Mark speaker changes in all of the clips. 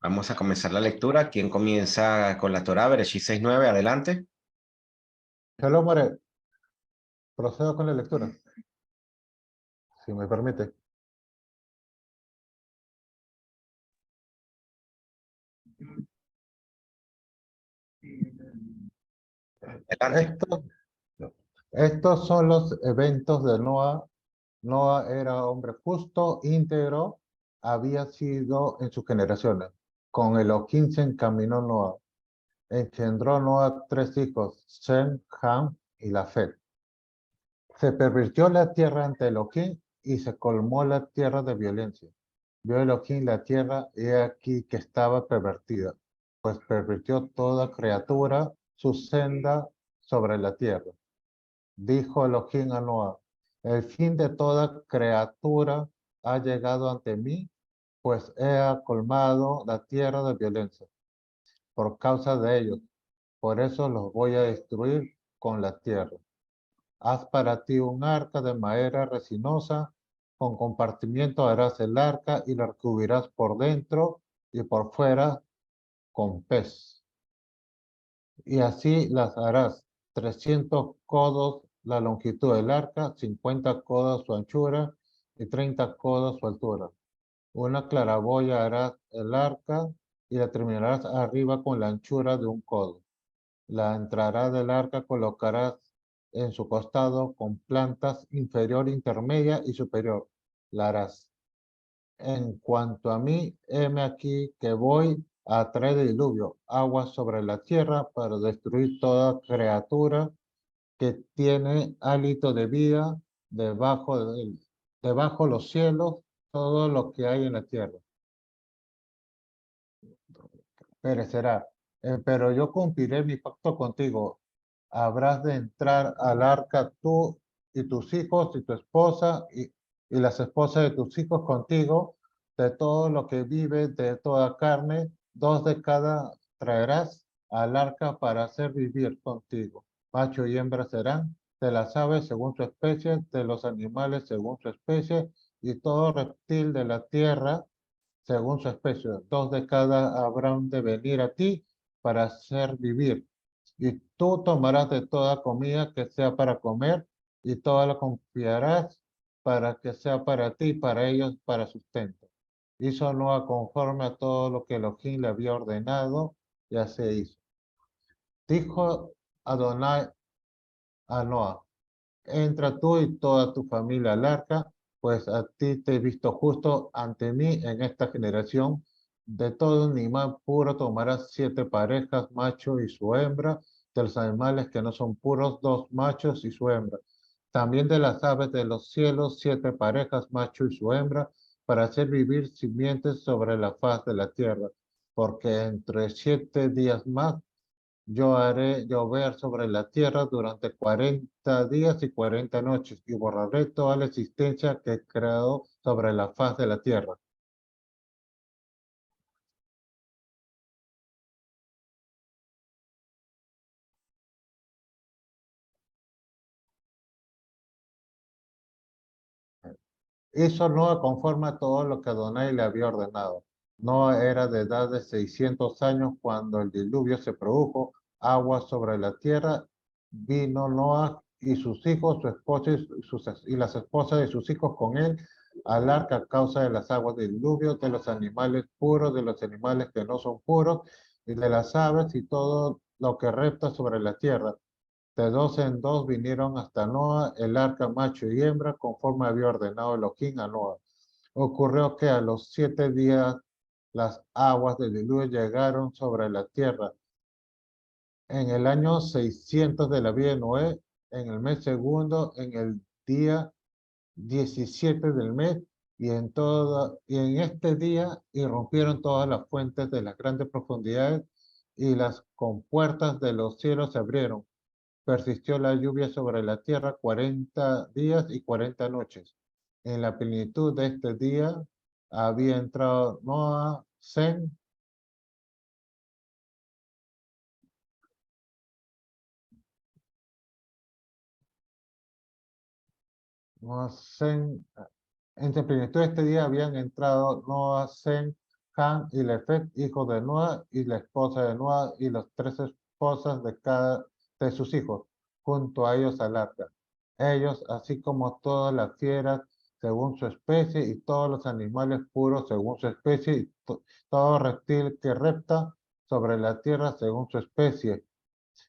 Speaker 1: Vamos a comenzar la lectura. ¿Quién comienza con la Torá? Bereshit 6:9, adelante.
Speaker 2: Hello, More. Procedo con la lectura, si me permite.
Speaker 1: Adelante.
Speaker 2: Estos son los eventos de Noa. Noa era hombre justo, íntegro, había sido en sus generaciones. Con Elohim se encaminó Noa. Engendró Noa 3 hijos, Sem, Ham y Lafet. Se pervirtió la tierra ante Elohim y se colmó la tierra de violencia. Vio Elohim la tierra y he aquí que estaba pervertida, pues pervirtió toda criatura su senda sobre la tierra. Dijo Elohim a Noa, el fin de toda criatura ha llegado ante mí, pues he colmado la tierra de violencia por causa de ellos. Por eso los voy a destruir con la tierra. Haz para ti un arca de madera resinosa, con compartimiento harás el arca y la recubrirás por dentro y por fuera con pez. Y así las harás 300 codos la longitud del arca, 50 codos su anchura y 30 codos su altura. Una claraboya harás el arca y la terminarás arriba con la anchura de un codo. La entrada del arca colocarás en su costado con plantas inferior, intermedia y superior. La harás. En cuanto a mí, heme aquí que voy a traer el diluvio, agua sobre la tierra para destruir toda criatura que tiene hálito de vida debajo los cielos, todo lo que hay en la tierra perecerá. Pero yo cumpliré mi pacto contigo. Habrás de entrar al arca tú y tus hijos y tu esposa y las esposas de tus hijos contigo, de todo lo que vive, de toda carne, 2 de cada traerás al arca para hacer vivir contigo. Macho y hembra serán, de las aves según su especie, de los animales según su especie, y todo reptil de la tierra según su especie. 2 de cada habrán de venir a ti para hacer vivir. Y tú tomarás de toda comida que sea para comer y toda la confiarás para que sea para ti y para ellos para sustento. Hizo Noa conforme a todo lo que Elohim le había ordenado y así hizo. Dijo Adonai a Noa, entra tú y toda tu familia al arca, pues a ti te he visto justo ante mí en esta generación. De todo animal puro tomarás 7 parejas, macho y su hembra, de los animales que no son puros, 2 machos y su hembra. También de las aves de los cielos, 7 parejas, macho y su hembra, para hacer vivir simientes sobre la faz de la tierra, porque entre 7 días más yo haré llover sobre la tierra durante 40 días y 40 noches, y borraré toda la existencia que he creado sobre la faz de la tierra. Hizo Noa conforme a todo lo que Adonai le había ordenado. Noa era de edad de 600 años cuando el diluvio se produjo, agua sobre la tierra. Vino Noa y sus hijos, su esposa y las esposas de sus hijos con él al arca a causa de las aguas del diluvio, de los animales puros, de los animales que no son puros, y de las aves y todo lo que repta sobre la tierra. De 2 en 2 vinieron hasta Noa, el arca macho y hembra, conforme había ordenado Elohim a Noa. Ocurrió que a los 7 días las aguas del diluvio llegaron sobre la tierra. En el año 600 de la vida de Noé, en el mes segundo, en el día 17 del mes, y en este día irrumpieron todas las fuentes de las grandes profundidades y las compuertas de los cielos se abrieron. Persistió la lluvia sobre la tierra 40 días y 40 noches. En la plenitud de este día había entrado Noa, Sem, Noa, Sem. En la plenitud de este día habían entrado Noa, Sem, Ham y Lefet, hijos de Noa, y la esposa de Noa, y las 3 esposas de cada de sus hijos, junto a ellos al arca. Ellos, así como todas las fieras, según su especie, y todos los animales puros según su especie, y todo reptil que repta sobre la tierra según su especie,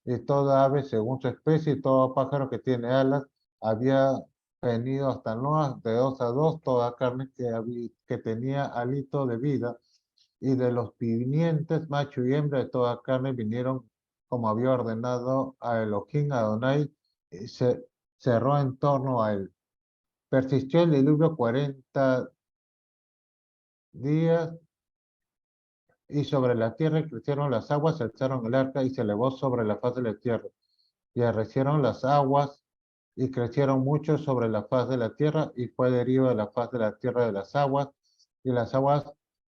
Speaker 2: y toda ave según su especie, y todo pájaro que tiene alas, había venido hasta Noa de 2 a 2, toda carne que tenía hálito de vida, y de los vivientes, macho y hembra de toda carne, vinieron como había ordenado a Elohim Adonai, y se cerró en torno a él. Persistió el diluvio 40 días, y sobre la tierra crecieron las aguas, se alzaron el arca y se elevó sobre la faz de la tierra. Y arrecieron las aguas y crecieron mucho sobre la faz de la tierra, y fue derivada de la faz de la tierra de las aguas, y las aguas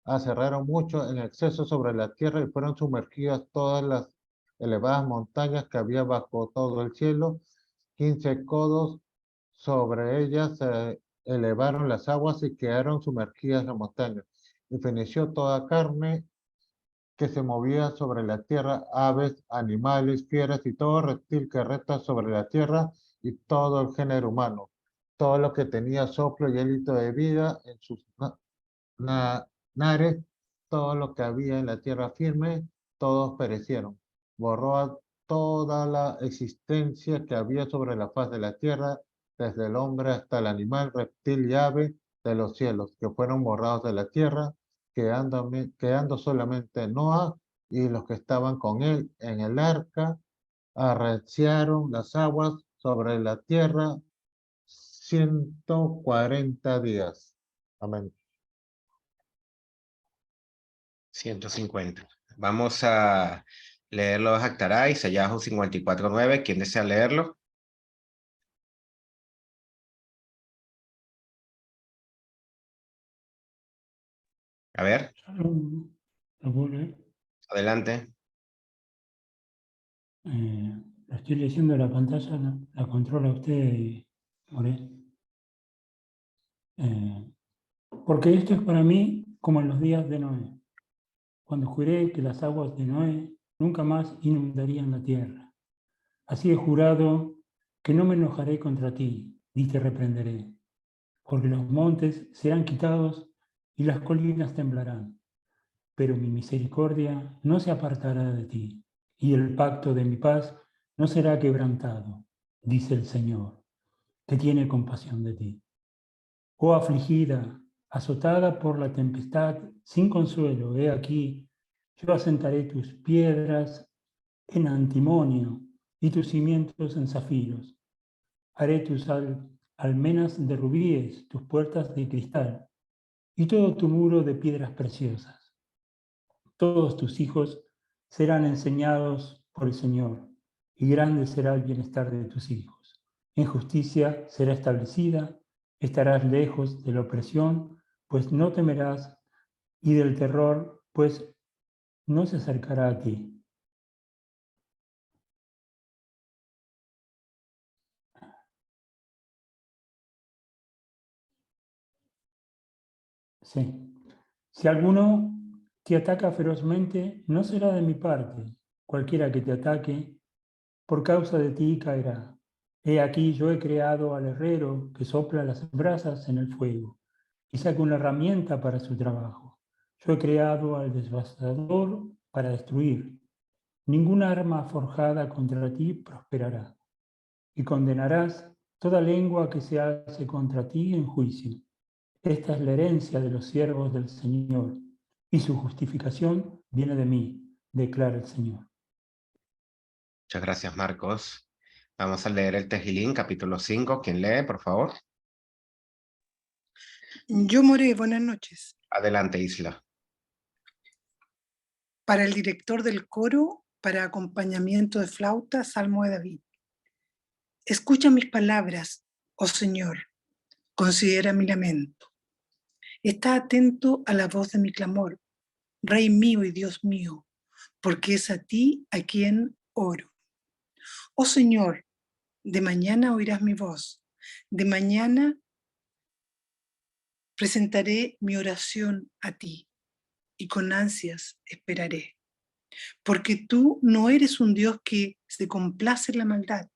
Speaker 2: aserraron mucho en exceso sobre la tierra, y fueron sumergidas todas las elevadas montañas que había bajo todo el cielo. 15 codos sobre ellas se elevaron las aguas y quedaron sumergidas las montañas. Y feneció toda carne que se movía sobre la tierra, aves, animales, fieras y todo reptil que reta sobre la tierra, y todo el género humano, todo lo que tenía soplo y hálito de vida en sus nares, todo lo que había en la tierra firme, todos perecieron. Borró a toda la existencia que había sobre la faz de la tierra, desde el hombre hasta el animal, reptil y ave de los cielos, que fueron borrados de la tierra, quedando solamente Noa y los que estaban con él en el arca. Arreciaron las aguas sobre la tierra 140 días. Amén.
Speaker 1: 150. Vamos a leer los Actará, Isaías 54:9. ¿Quién desea leerlo? A ver,
Speaker 3: Shalom, Rabule.
Speaker 1: adelante.
Speaker 3: La estoy leyendo en la pantalla, la controla usted y More. Porque esto es para mí como en los días de Noé, cuando juré que las aguas de Noé nunca más inundarían la tierra. Así he jurado que no me enojaré contra ti, ni te reprenderé, porque los montes serán quitados y las colinas temblarán, pero mi misericordia no se apartará de ti, y el pacto de mi paz no será quebrantado, dice el Señor, que tiene compasión de ti. Oh afligida, azotada por la tempestad, sin consuelo, he aquí, yo asentaré tus piedras en antimonio y tus cimientos en zafiros. Haré tus almenas de rubíes, tus puertas de cristal, y todo tu muro de piedras preciosas. Todos tus hijos serán enseñados por el Señor, y grande será el bienestar de tus hijos. En justicia será establecida, estarás lejos de la opresión, pues no temerás, y del terror, pues no se acercará a ti. Sí. Si alguno te ataca ferozmente, no será de mi parte. Cualquiera que te ataque, por causa de ti caerá. He aquí yo he creado al herrero que sopla las brasas en el fuego y saca una herramienta para su trabajo. Yo he creado al devastador para destruir. Ninguna arma forjada contra ti prosperará, y condenarás toda lengua que se alce contra ti en juicio. Esta es la herencia de los siervos del Señor, y su justificación viene de mí, declara el Señor.
Speaker 1: Muchas gracias, Marcos. Vamos a leer el Tejilín, capítulo 5. ¿Quién lee, por favor?
Speaker 4: Yo More, buenas noches.
Speaker 1: Adelante, Isla.
Speaker 4: Para el director del coro, para acompañamiento de flauta, Salmo de David. Escucha mis palabras, oh Señor, considera mi lamento. Está atento a la voz de mi clamor, Rey mío y Dios mío, porque es a ti a quien oro. Oh Señor, de mañana oirás mi voz, de mañana presentaré mi oración a ti. y con ansias esperaré. Porque tú no eres un Dios que se complace en la maldad.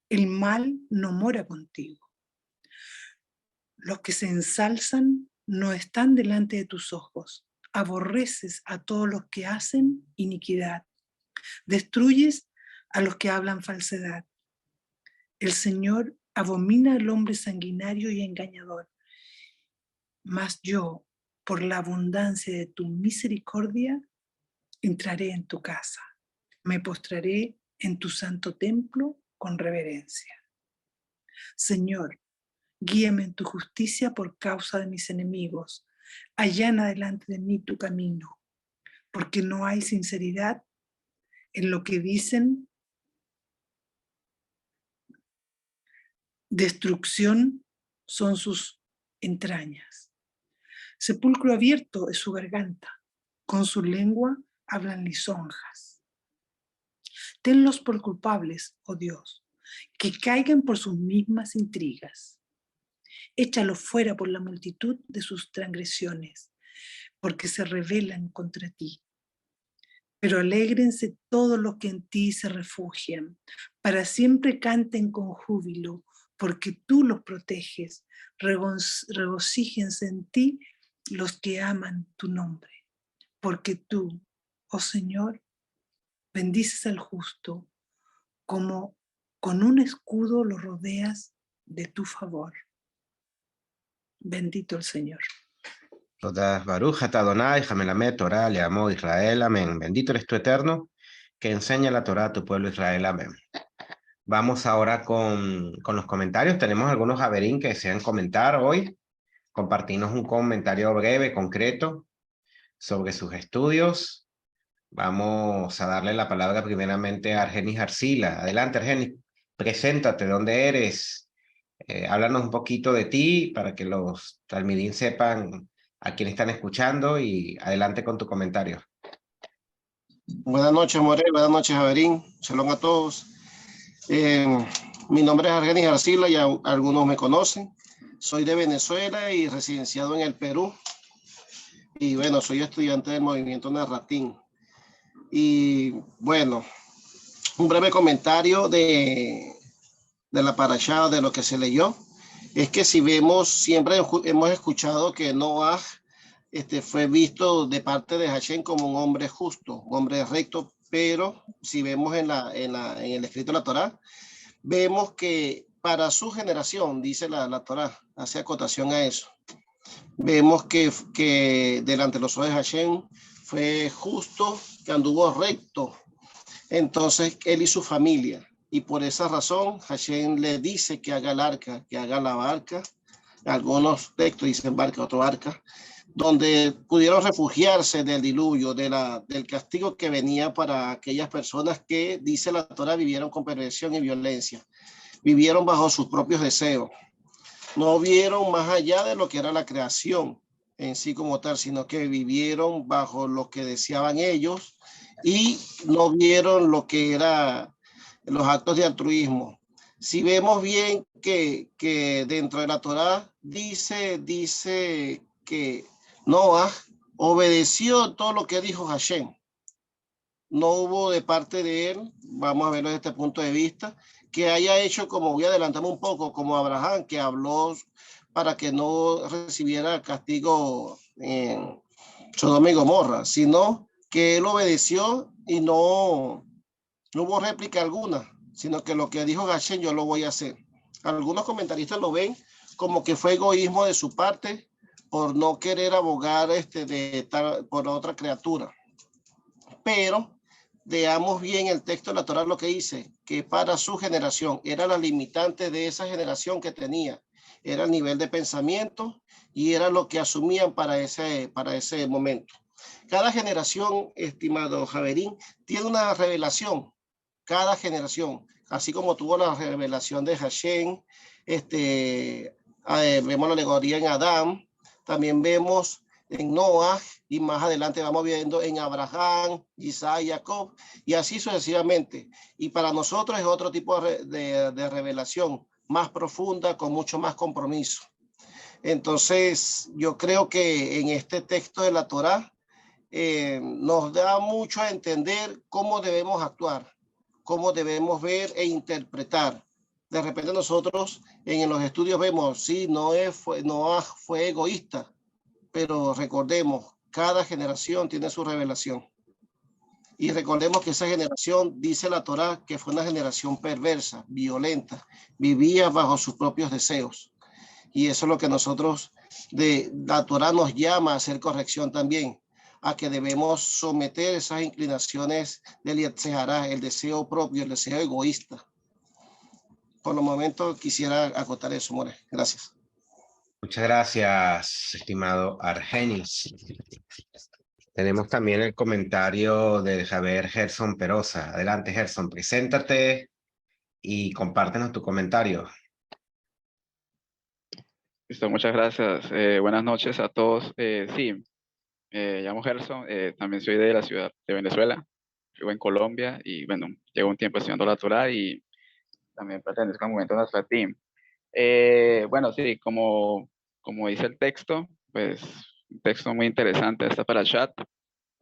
Speaker 4: El mal no mora contigo. Los que se ensalzan no están delante de tus ojos. Aborreces a todos los que hacen iniquidad. Destruyes a los que hablan falsedad. El Señor abomina al hombre sanguinario y engañador. Mas yo, por la abundancia de tu misericordia, entraré en tu casa. Me postraré en tu santo templo con reverencia. Señor, guíame en tu justicia por causa de mis enemigos. Allana delante de mí tu camino, porque no hay sinceridad en lo que dicen. Destrucción son sus entrañas. Sepulcro abierto es su garganta. Con su lengua hablan lisonjas. Tenlos por culpables, oh Dios, que caigan por sus mismas intrigas. Échalos fuera por la multitud de sus transgresiones, porque se rebelan contra ti. Pero alégrense todos los que en ti se refugian, para siempre canten con júbilo, porque tú los proteges. Regocíjense en ti los que aman tu nombre, porque tú, oh Señor, bendices al justo, como con un escudo lo rodeas de tu favor. Bendito el Señor.
Speaker 1: Todas Baruch atah Adonai, Jamelamet, Torah, le amó Israel, amén. Bendito eres tú eterno, que enseña la Torah a tu pueblo Israel, amén. Vamos ahora con los comentarios. Tenemos algunos Haverín que desean comentar hoy. Compartirnos un comentario breve, concreto, sobre sus estudios. Vamos a darle la palabra primeramente a Argenis Arcila. Adelante, Argenis. Preséntate, ¿dónde eres? Háblanos un poquito de ti para que los talmidín sepan a quién están escuchando y adelante con tu comentario.
Speaker 5: Buenas noches, Morel. Buenas noches, Javerín. Shalom a todos. Mi nombre es Argenis Arcila, ya algunos me conocen. Soy de Venezuela y residenciado en el Perú. Y bueno, soy estudiante del movimiento Narratín. Y bueno, un breve comentario de la parashá, de lo que se leyó. Es que si vemos, siempre hemos escuchado que Noah fue visto de parte de Hashem como un hombre justo, un hombre recto, pero si vemos en el escrito de la Torá, vemos que para su generación, dice la Torá, hace acotación a eso. Vemos que delante de los ojos de Hashem fue justo, que anduvo recto. Entonces, él y su familia. Y por esa razón, Hashem le dice que haga el arca, que haga la barca. Algunos textos dicen barca, otro arca, donde pudieron refugiarse del diluvio, del castigo que venía para aquellas personas que, dice la Torá, vivieron con perversión y violencia. Vivieron bajo sus propios deseos. No vieron más allá de lo que era la creación en sí como tal, sino que vivieron bajo lo que deseaban ellos y no vieron lo que era los actos de altruismo. Si vemos bien que dentro de la Torá dice que Noah obedeció todo lo que dijo Hashem. No hubo de parte de él, vamos a verlo desde este punto de vista, que haya hecho, como voy a adelantarme un poco, como Abraham, que habló para que no recibiera castigo en Sodoma y Gomorra, sino que él obedeció y no hubo réplica alguna, sino que lo que dijo Hashem yo lo voy a hacer. Algunos comentaristas lo ven como que fue egoísmo de su parte por no querer abogar por otra criatura. Pero veamos bien el texto de la Torá, lo que dice, que para su generación era la limitante de esa generación que tenía, era el nivel de pensamiento y era lo que asumían para ese momento. Cada generación, estimado Javerín, tiene una revelación, cada generación, así como tuvo la revelación de Hashem, vemos la alegoría en Adán, también vemos en Noah y más adelante vamos viendo en Abraham, Isaac, Jacob y así sucesivamente. Y para nosotros es otro tipo de revelación más profunda, con mucho más compromiso. Entonces yo creo que en este texto de la Torá nos da mucho a entender cómo debemos actuar, cómo debemos ver e interpretar. De repente nosotros en los estudios vemos, sí, Noé fue egoísta, pero recordemos, cada generación tiene su revelación. Y recordemos que esa generación, dice la Torá, que fue una generación perversa, violenta, vivía bajo sus propios deseos. Y eso es lo que nosotros, la Torá nos llama a hacer corrección también, a que debemos someter esas inclinaciones del Yetzer Hará, el deseo propio, el deseo egoísta. Por el momento quisiera acotar eso, More. Gracias.
Speaker 1: Muchas gracias, estimado Argenis. Tenemos también el comentario de Javier Gerson Perosa. Adelante, Gerson, preséntate y compártenos tu comentario.
Speaker 6: Listo, muchas gracias. Buenas noches a todos. Sí, me llamo Gerson, también soy de la ciudad de Venezuela, vivo en Colombia y bueno, llevo un tiempo estudiando la Torá y también pertenezco al movimiento Nasratim. Bueno, sí, como dice el texto, pues un texto muy interesante esta parashat.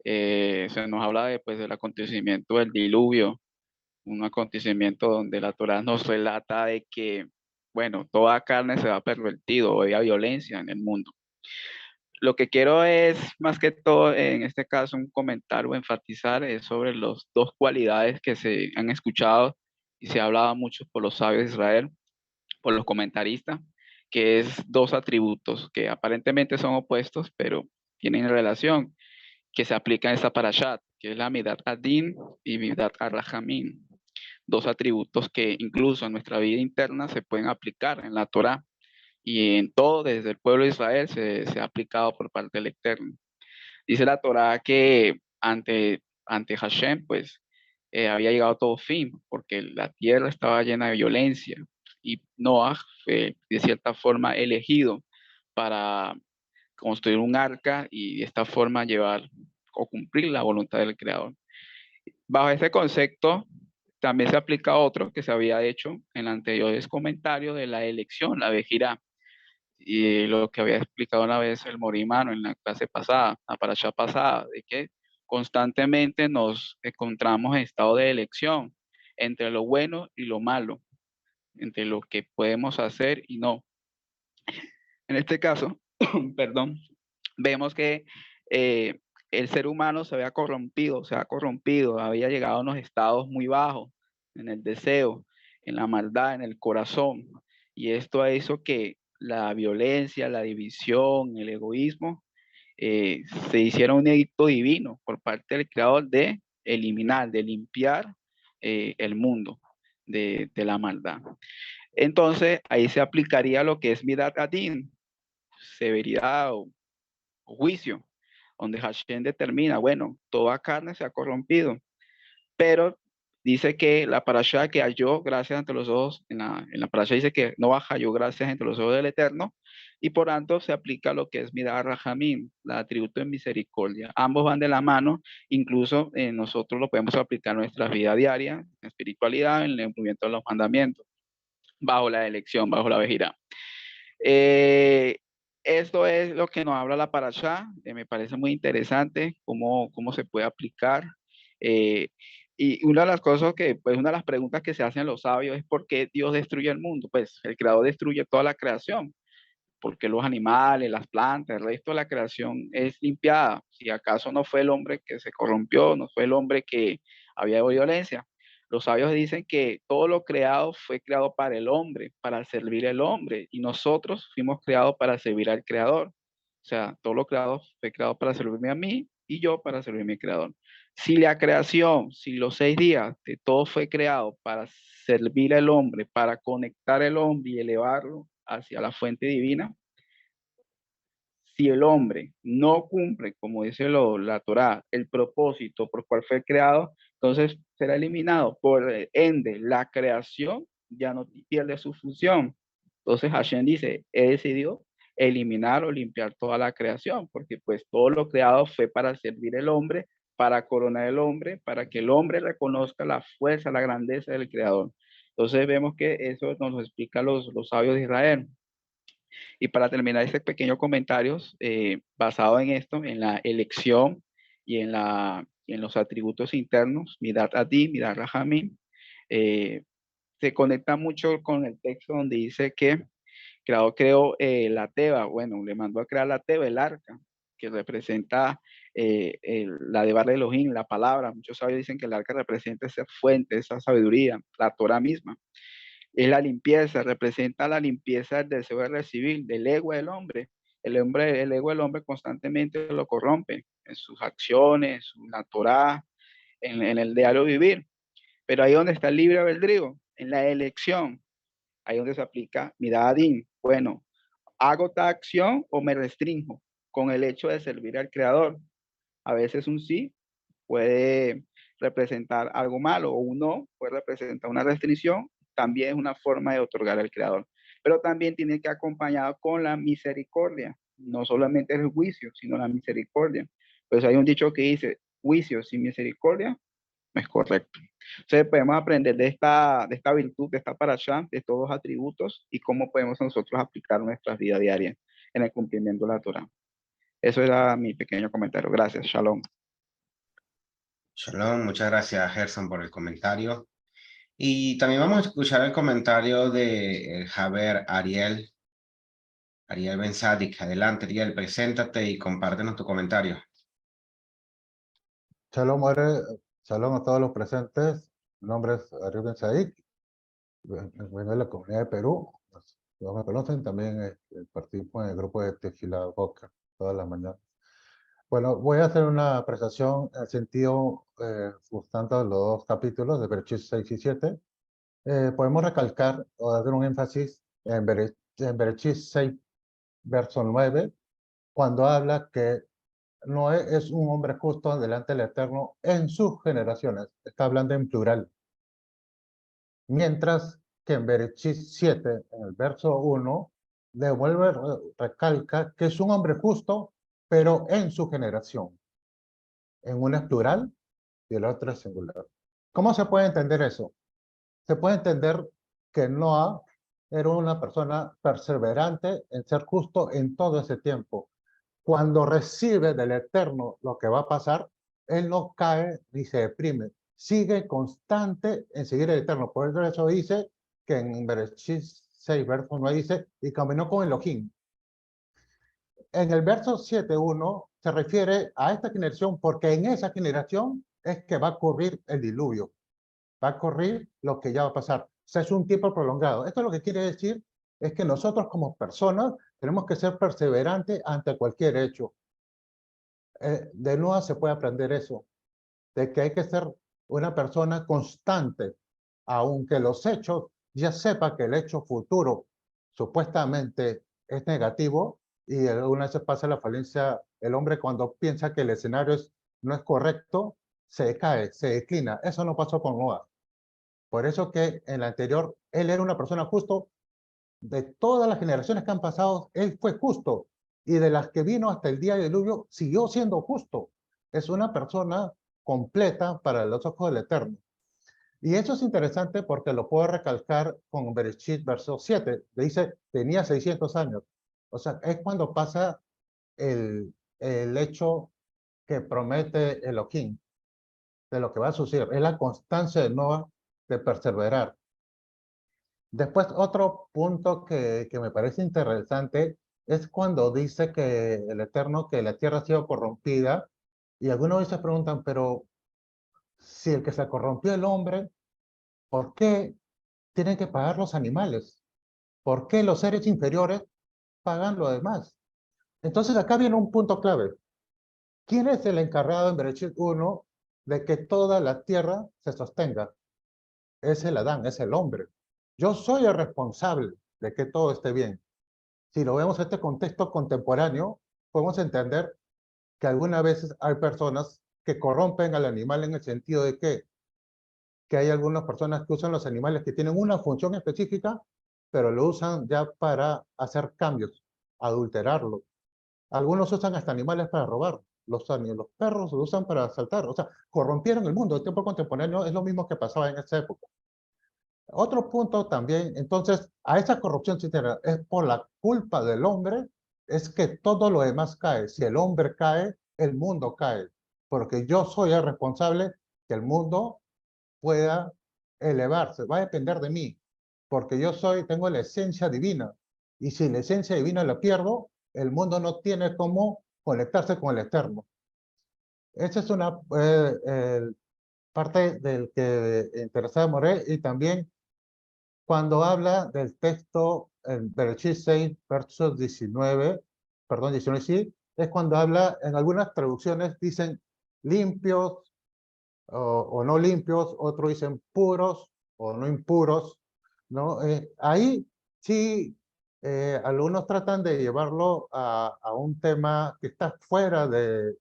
Speaker 6: Se nos habla de, pues, del acontecimiento del diluvio, un acontecimiento donde la Torá nos relata de que, bueno, toda carne se va pervertido, o había violencia en el mundo. Lo que quiero es, más que todo, en este caso, un comentario, enfatizar sobre las dos cualidades que se han escuchado y se ha hablado mucho por los sabios de Israel, por los comentaristas, que es dos atributos que aparentemente son opuestos, pero tienen relación, que se aplican en esta parashat, que es la Midat Adin y Midat Arrahamim. Dos atributos que incluso en nuestra vida interna se pueden aplicar en la Torá y en todo desde el pueblo de Israel se ha aplicado por parte del Eterno. Dice la Torá que ante Hashem, pues había llegado todo fin, porque la tierra estaba llena de violencia y Noah fue de cierta forma elegido para construir un arca y de esta forma llevar o cumplir la voluntad del Creador. Bajo este concepto, también se aplica otro que se había hecho en anteriores comentarios de la elección, la vejirá, y lo que había explicado una vez el Morimano en la clase pasada, la parasha pasada, de que constantemente nos encontramos en estado de elección entre lo bueno y lo malo, entre lo que podemos hacer y no. En este caso, perdón, vemos que el ser humano se ha corrompido, había llegado a unos estados muy bajos en el deseo, en la maldad, en el corazón. Y esto hizo que la violencia, la división, el egoísmo se hiciera un edicto divino por parte del Creador de eliminar, de limpiar el mundo de la maldad. Entonces, ahí se aplicaría lo que es Midat Adin, severidad o juicio, donde Hashem determina, bueno, toda carne se ha corrompido, pero dice que la parasha que halló gracias ante los ojos, en la parasha dice que no halló gracias entre los ojos del Eterno, y por tanto se aplica lo que es Midat Rahamim, el atributo de misericordia. Ambos van de la mano, incluso nosotros lo podemos aplicar en nuestra vida diaria, en espiritualidad, en el cumplimiento de los mandamientos, bajo la elección, bajo la vejirá. Esto es lo que nos habla la parashá, me parece muy interesante cómo se puede aplicar. Y una de las cosas pues una de las preguntas que se hacen los sabios es ¿por qué Dios destruye el mundo? Pues el Creador destruye toda la creación, porque los animales, las plantas, el resto de la creación es limpiada. Si acaso no fue el hombre que se corrompió, no fue el hombre que había violencia. Los sabios dicen que todo lo creado fue creado para el hombre, para servir al hombre, y nosotros fuimos creados para servir al Creador. O sea, todo lo creado fue creado para servirme a mí y yo para servirme al Creador. Si la creación, si los 6 días de todo fue creado para servir al hombre, para conectar al hombre y elevarlo hacia la fuente divina, si el hombre no cumple, como dice la Torá, el propósito por cual fue creado, entonces será eliminado. Por ende, la creación ya no pierde su función. Entonces Hashem dice, he decidido eliminar o limpiar toda la creación, porque pues todo lo creado fue para servir al hombre, para coronar al hombre, para que el hombre reconozca la fuerza, la grandeza del Creador. Entonces vemos que eso nos lo explica los sabios de Israel. Y para terminar este pequeño comentario, basado en esto, en la elección y en los atributos internos, Midat Adi, Midat Rahamim, se conecta mucho con el texto donde dice que creó la Teba, bueno, le mandó a crear la Teba, el arca, que representa la de Bar Elohim, la palabra. Muchos sabios dicen que el arca representa esa fuente, esa sabiduría, la Torah misma. Es la limpieza, representa la limpieza del deseo de recibir, del ego del hombre. El ego del hombre constantemente lo corrompe en sus acciones, en la Torah, en el diario vivir. Pero ahí donde está el libre albedrío, en la elección, ahí donde se aplica Midadín. Bueno, ¿hago tal acción o me restringo con el hecho de servir al Creador? A veces un sí puede representar algo malo o un no puede representar una restricción. También es una forma de otorgar al Creador. Pero también tiene que acompañado con la misericordia. No solamente el juicio, sino la misericordia. Pues hay un dicho que dice, juicio sin misericordia no es correcto. Entonces podemos aprender de esta virtud, de esta parashá, de estos dos atributos y cómo podemos nosotros aplicar nuestra vida diaria en el cumplimiento de la Torah. Eso era mi pequeño comentario. Gracias. Shalom.
Speaker 1: Shalom, muchas gracias, Gerson, por el comentario. Y también vamos a escuchar el comentario de Javier Ariel Ben Sadik. Adelante, Ariel, preséntate y compártenos tu comentario.
Speaker 2: Shalom, shalom a todos los presentes. Mi nombre es Ariel Ben Sadik. Vengo de la comunidad de Perú. Todos me conocen. También participo en el grupo de Tefila Boca todas las mañanas. Bueno, voy a hacer una apreciación en el sentido juntando los dos capítulos de Bereshit 6 y 7. Podemos recalcar o hacer un énfasis en Bereshit 6, verso 9, cuando habla que Noé es un hombre justo delante del Eterno en sus generaciones. Está hablando en plural. Mientras que en Bereshit 7, en el verso 1, recalca que es un hombre justo, pero en su generación. En uno es plural y el otro es singular. ¿Cómo se puede entender eso? Se puede entender que Noah era una persona perseverante en ser justo en todo ese tiempo. Cuando recibe del Eterno lo que va a pasar, él no cae ni se deprime. Sigue constante en seguir el Eterno. Por eso dice que en Bereshit 6, verso 9 dice, y caminó con Elohim. En el verso 7.1 se refiere a esta generación porque en esa generación es que va a ocurrir el diluvio. Va a ocurrir lo que ya va a pasar. O sea, es un tiempo prolongado. Esto lo que quiere decir es que nosotros como personas tenemos que ser perseverantes ante cualquier hecho. De nuevo se puede aprender eso, de que hay que ser una persona constante, aunque los hechos ya sepa que el hecho futuro supuestamente es negativo y una vez pasa la falencia, el hombre cuando piensa que el escenario no es correcto, se cae, se declina. Eso no pasó con Noah. Por eso que en la anterior, él era una persona justo. De todas las generaciones que han pasado, él fue justo. Y de las que vino hasta el día del diluvio, siguió siendo justo. Es una persona completa para los ojos del Eterno. Y eso es interesante porque lo puedo recalcar con Bereshit, verso 7. Le dice, tenía 600 años. O sea, es cuando pasa el hecho que promete Elohim, de lo que va a suceder. Es la constancia de Noah de perseverar. Después, otro punto que me parece interesante es cuando dice que el Eterno, que la tierra ha sido corrompida, y algunos veces se preguntan, pero si el que se corrompió el hombre, ¿por qué tienen que pagar los animales? ¿Por qué los seres inferiores pagan lo demás? Entonces acá viene un punto clave. ¿Quién es el encargado en Bereshit 1 de que toda la tierra se sostenga? Es el Adán, es el hombre. Yo soy el responsable de que todo esté bien. Si lo vemos en este contexto contemporáneo, podemos entender que algunas veces hay personas que corrompen al animal en el sentido de que hay algunas personas que usan los animales que tienen una función específica, pero lo usan ya para hacer cambios, adulterarlo. Algunos usan hasta animales para robar. Los perros lo usan para asaltar. O sea, corrompieron el mundo. El tiempo contemporáneo es lo mismo que pasaba en esa época. Otro punto también, entonces, a esa corrupción sincera es por la culpa del hombre, es que todo lo demás cae. Si el hombre cae, el mundo cae. porque yo soy el responsable que el mundo pueda elevarse, va a depender de mí, porque yo tengo la esencia divina, y si la esencia divina la pierdo, el mundo no tiene cómo conectarse con el eterno. Esa es una parte del que interesaba Moré, y también cuando habla del texto, en Bereshit 6, verso 19, perdón, 19 sí, es cuando habla, en algunas traducciones dicen limpios o no limpios, otros dicen puros o no impuros, ¿no? Ahí sí, algunos tratan de llevarlo a un tema que está fuera de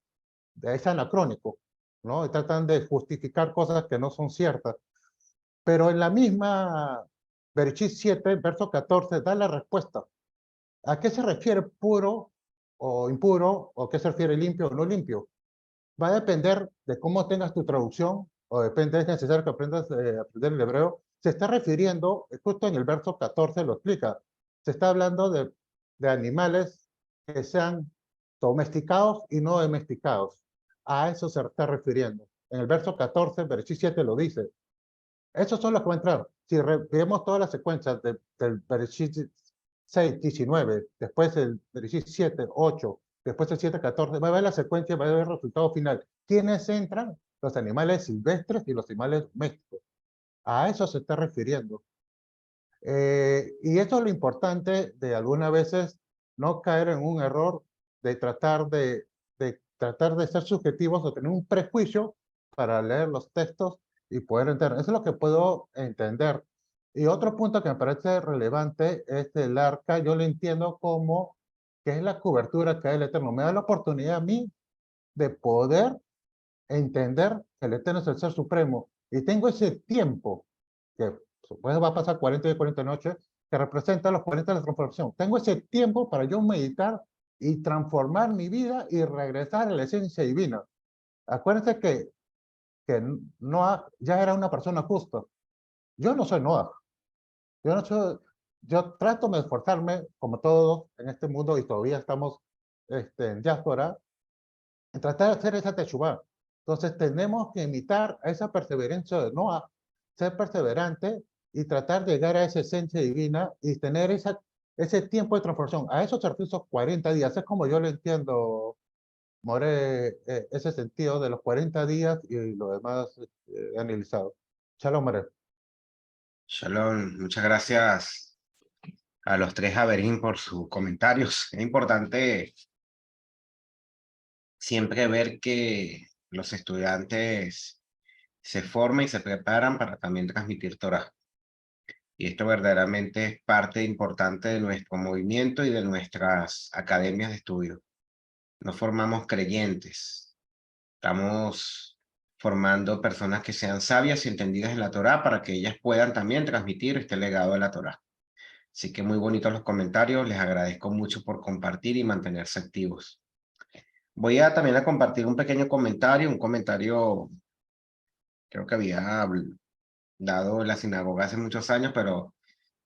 Speaker 2: ese anacrónico, ¿no? Y tratan de justificar cosas que no son ciertas. Pero en la misma Bereshit 7, verso 14, da la respuesta. ¿A qué se refiere puro o impuro? ¿O qué se refiere limpio o no limpio? Va a depender de cómo tengas tu traducción, o depende, es necesario que aprendas a aprender el hebreo. Se está refiriendo, justo en el verso 14 lo explica, se está hablando de animales que sean domesticados y no domesticados. A eso se está refiriendo. En el verso 14, Bereshit 7 lo dice. Esos son los que van a entrar. Si vemos todas las secuencias del Bereshit 6, 19, después el Bereshit 7, 8, después el 7, 14, va a ver la secuencia, va a ver el resultado final. ¿Quiénes entran? Los animales silvestres y los animales domésticos. A eso se está refiriendo. Y eso es lo importante de algunas veces no caer en un error de tratar de ser subjetivos o tener un prejuicio para leer los textos y poder entender. Eso es lo que puedo entender. Y otro punto que me parece relevante es el arca. Yo lo entiendo como que es la cobertura que hay del Eterno. Me da la oportunidad a mí de poder entender que el Eterno es el Ser Supremo. Y tengo ese tiempo, que después va a pasar 40 días, 40 noches, que representa los 40 de la transformación. Tengo ese tiempo para yo meditar y transformar mi vida y regresar a la esencia divina. Acuérdense que Noah ya era una persona justa. Yo no soy Noah. Yo trato de esforzarme, como todos en este mundo, y todavía estamos en diáspora, en tratar de hacer esa techubá. Entonces tenemos que imitar a esa perseverancia de Noah, ser perseverante y tratar de llegar a esa esencia divina y tener ese tiempo de transformación. A esos esos 40 días, es como yo lo entiendo, More, ese sentido de los 40 días y lo demás analizado. Shalom, More.
Speaker 1: Shalom, muchas gracias a los tres Haverín por sus comentarios. Es importante siempre ver que los estudiantes se forman y se preparan para también transmitir Torah. Y esto verdaderamente es parte importante de nuestro movimiento y de nuestras academias de estudio. No formamos creyentes, estamos formando personas que sean sabias y entendidas en la Torah para que ellas puedan también transmitir este legado de la Torah. Así que muy bonitos los comentarios, les agradezco mucho por compartir y mantenerse activos. Voy también a compartir un pequeño comentario, creo que había dado en la sinagoga hace muchos años, pero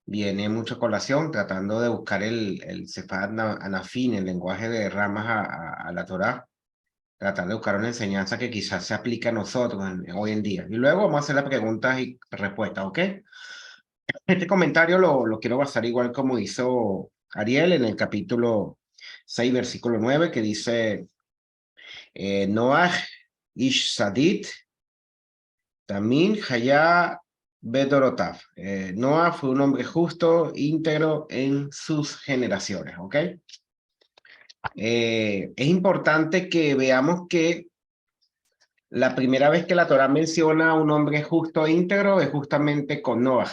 Speaker 1: viene mucho a colación, tratando de buscar el Sefat Anafin, el lenguaje de ramas a la Torá, tratar de buscar una enseñanza que quizás se aplique a nosotros hoy en día. Y luego vamos a hacer las preguntas y respuestas, ¿ok? Este comentario lo quiero basar igual como hizo Ariel en el capítulo 6, versículo 9, que dice, Noah ish sadit, Tamin Hayá Bedorotav. Noah fue un hombre justo, íntegro en sus generaciones, ¿ok? Es importante que veamos que la primera vez que la Torá menciona a un hombre justo e íntegro es justamente con Noah.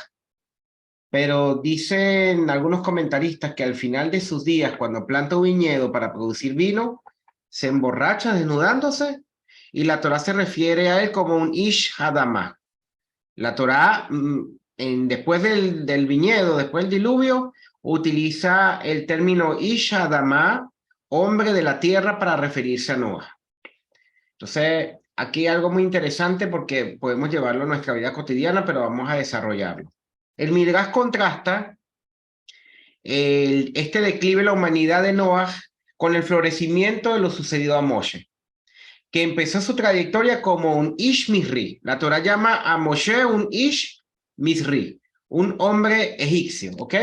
Speaker 1: Pero dicen algunos comentaristas que al final de sus días, cuando planta un viñedo para producir vino, se emborracha desnudándose y la Torá se refiere a él como un Ish Hadamah. La Torá, después del viñedo, después del diluvio, utiliza el término Ish Adamá, hombre de la tierra, para referirse a Noah. Entonces, aquí hay algo muy interesante porque podemos llevarlo a nuestra vida cotidiana, pero vamos a desarrollarlo. El Midrash contrasta este declive de la humanidad de Noah con el florecimiento de lo sucedido a Moshe. que empezó su trayectoria como un Ish Misri. La Torah llama a Moshe un Ish Misri, un hombre egipcio, ¿ok?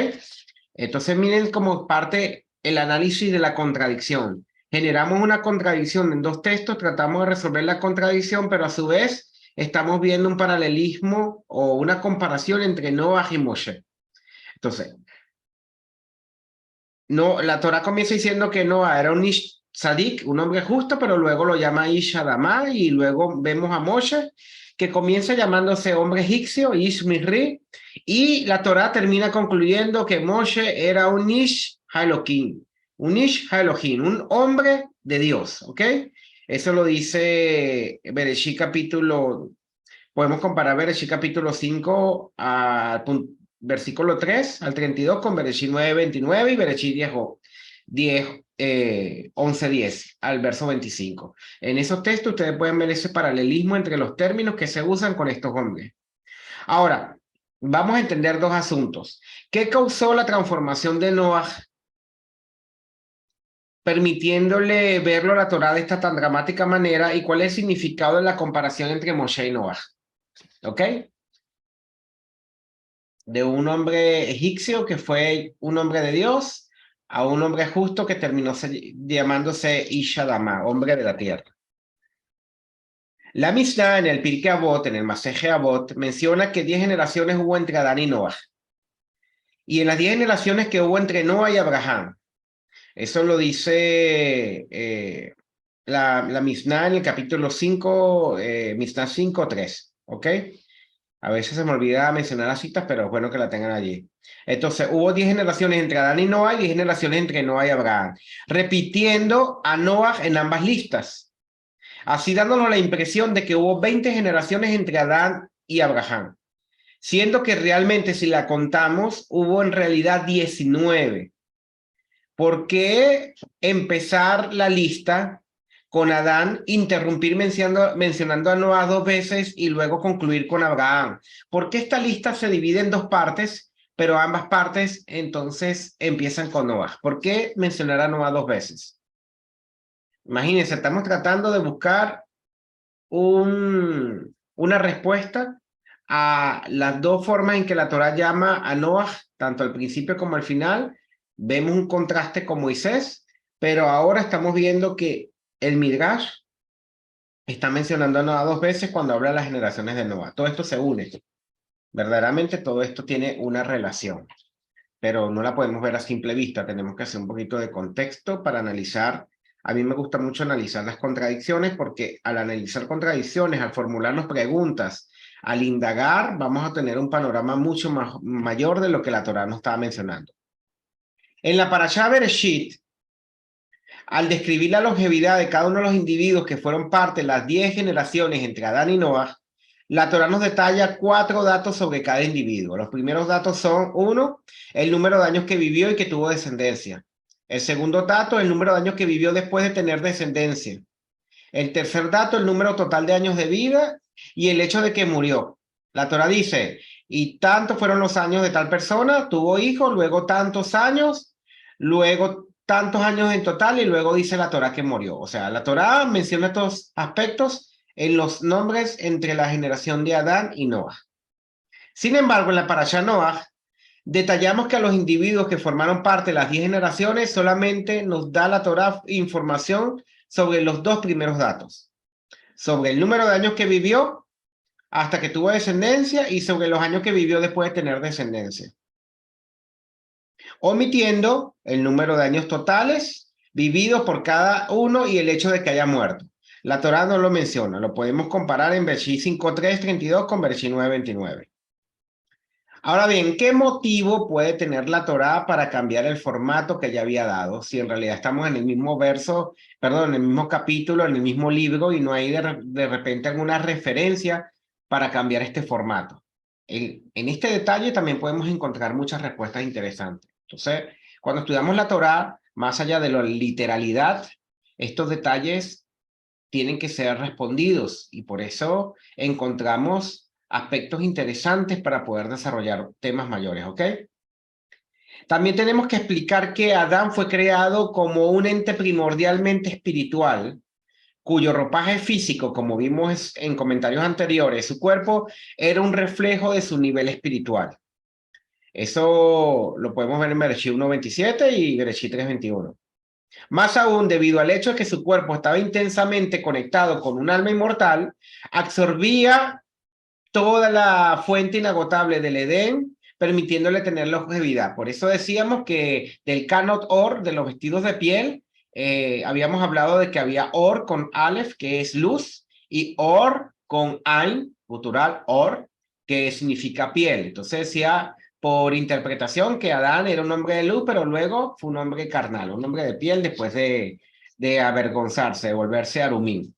Speaker 1: Entonces miren como parte el análisis de la contradicción. Generamos una contradicción en dos textos, tratamos de resolver la contradicción, pero a su vez estamos viendo un paralelismo o una comparación entre Noah y Moshe. Entonces, no, la Torah comienza diciendo que Noah era un Ish Sadik, un hombre justo, pero luego lo llama Ish Adamá, y luego vemos a Moshe, que comienza llamándose hombre egipcio, Ish Misri, y la Torah termina concluyendo que Moshe era un Ish Haelohim, un hombre de Dios, ¿ok? Eso lo dice Bereshit capítulo, podemos comparar Bereshit capítulo 5 a versículo 3 al 32 con Bereshit 9:29 y Bereshit 11:10 al verso 25. En esos textos ustedes pueden ver ese paralelismo entre los términos que se usan con estos hombres. Ahora, vamos a entender dos asuntos. ¿Qué causó la transformación de Noah, permitiéndole verlo a la Torá de esta tan dramática manera, y cuál es el significado de la comparación entre Moshe y Noah? ¿Ok? De un hombre egipcio que fue un hombre de Dios a un hombre justo que terminó llamándose Ish Adamá, hombre de la tierra. La Mishnah en el Pirkei Avot, en el Maseje Avot, menciona que 10 generaciones hubo entre Adán y Noah. Y en las 10 generaciones que hubo entre Noah y Abraham, eso lo dice la Mishnah en el capítulo 5, Mishnah 5:3, ¿ok? A veces se me olvida mencionar las citas, pero es bueno que la tengan allí. Entonces, hubo 10 generaciones entre Adán y Noah y 10 generaciones entre Noah y Abraham, repitiendo a Noah en ambas listas, así dándonos la impresión de que hubo 20 generaciones entre Adán y Abraham, siendo que realmente, si la contamos, hubo en realidad 19. ¿Por qué empezar la lista con Adán, interrumpir mencionando a Noah 2 veces y luego concluir con Abraham? ¿Por qué esta lista se divide en 2 partes, pero ambas partes entonces empiezan con Noah? ¿Por qué mencionar a Noah 2 veces? Imagínense, estamos tratando de buscar una respuesta a las 2 formas en que la Torá llama a Noah, tanto al principio como al final. Vemos un contraste con Moisés, pero ahora estamos viendo que el Midrash está mencionando a Noah 2 veces cuando habla de las generaciones de Noah. Todo esto se une. Verdaderamente todo esto tiene una relación, pero no la podemos ver a simple vista. Tenemos que hacer un poquito de contexto para analizar. A mí me gusta mucho analizar las contradicciones, porque al analizar contradicciones, al formularnos preguntas, al indagar, vamos a tener un panorama mucho mayor de lo que la Torá nos estaba mencionando. En la Parashá Bereshit, al describir la longevidad de cada uno de los individuos que fueron parte de las 10 generaciones entre Adán y Noah, la Torá nos detalla 4 datos sobre cada individuo. Los primeros datos son: 1, el número de años que vivió y que tuvo descendencia. El segundo dato, el número de años que vivió después de tener descendencia. El tercer dato, el número total de años de vida y el hecho de que murió. La Torá dice: y tanto fueron los años de tal persona, tuvo hijos, luego tantos años, luego tantos años en total, y luego dice la Torá que murió. O sea, la Torá menciona estos aspectos en los nombres entre la generación de Adán y Noah. Sin embargo, en la Parashá Noah, detallamos que a los individuos que formaron parte de las 10 generaciones solamente nos da la Torá información sobre los 2 primeros datos, sobre el número de años que vivió hasta que tuvo descendencia y sobre los años que vivió después de tener descendencia, omitiendo el número de años totales vividos por cada uno y el hecho de que haya muerto. La Torá no lo menciona, lo podemos comparar en Bereshit 5:3-32 con Bereshit 9:29. Ahora bien, ¿qué motivo puede tener la Torá para cambiar el formato que ya había dado, si en realidad estamos en el mismo verso, perdón, en el mismo capítulo, en el mismo libro, y no hay de repente alguna referencia para cambiar este formato? En este detalle también podemos encontrar muchas respuestas interesantes. Entonces, cuando estudiamos la Torá, más allá de la literalidad, estos detalles tienen que ser respondidos, y por eso encontramos aspectos interesantes para poder desarrollar temas mayores, ¿ok? También tenemos que explicar que Adán fue creado como un ente primordialmente espiritual, cuyo ropaje físico, como vimos en comentarios anteriores, su cuerpo era un reflejo de su nivel espiritual. Eso lo podemos ver en Bereshit 1.27 y Bereshit 3.21. Más aún, debido al hecho de que su cuerpo estaba intensamente conectado con un alma inmortal, absorbía toda la fuente inagotable del Edén, permitiéndole tener longevidad. Por eso decíamos que del Kanot Or, de los vestidos de piel, habíamos hablado de que había Or con Aleph, que es luz, y Or con Ain, gutural Or, que significa piel. Entonces decía por interpretación que Adán era un hombre de luz, pero luego fue un hombre carnal, un hombre de piel después de avergonzarse, de volverse Arumín.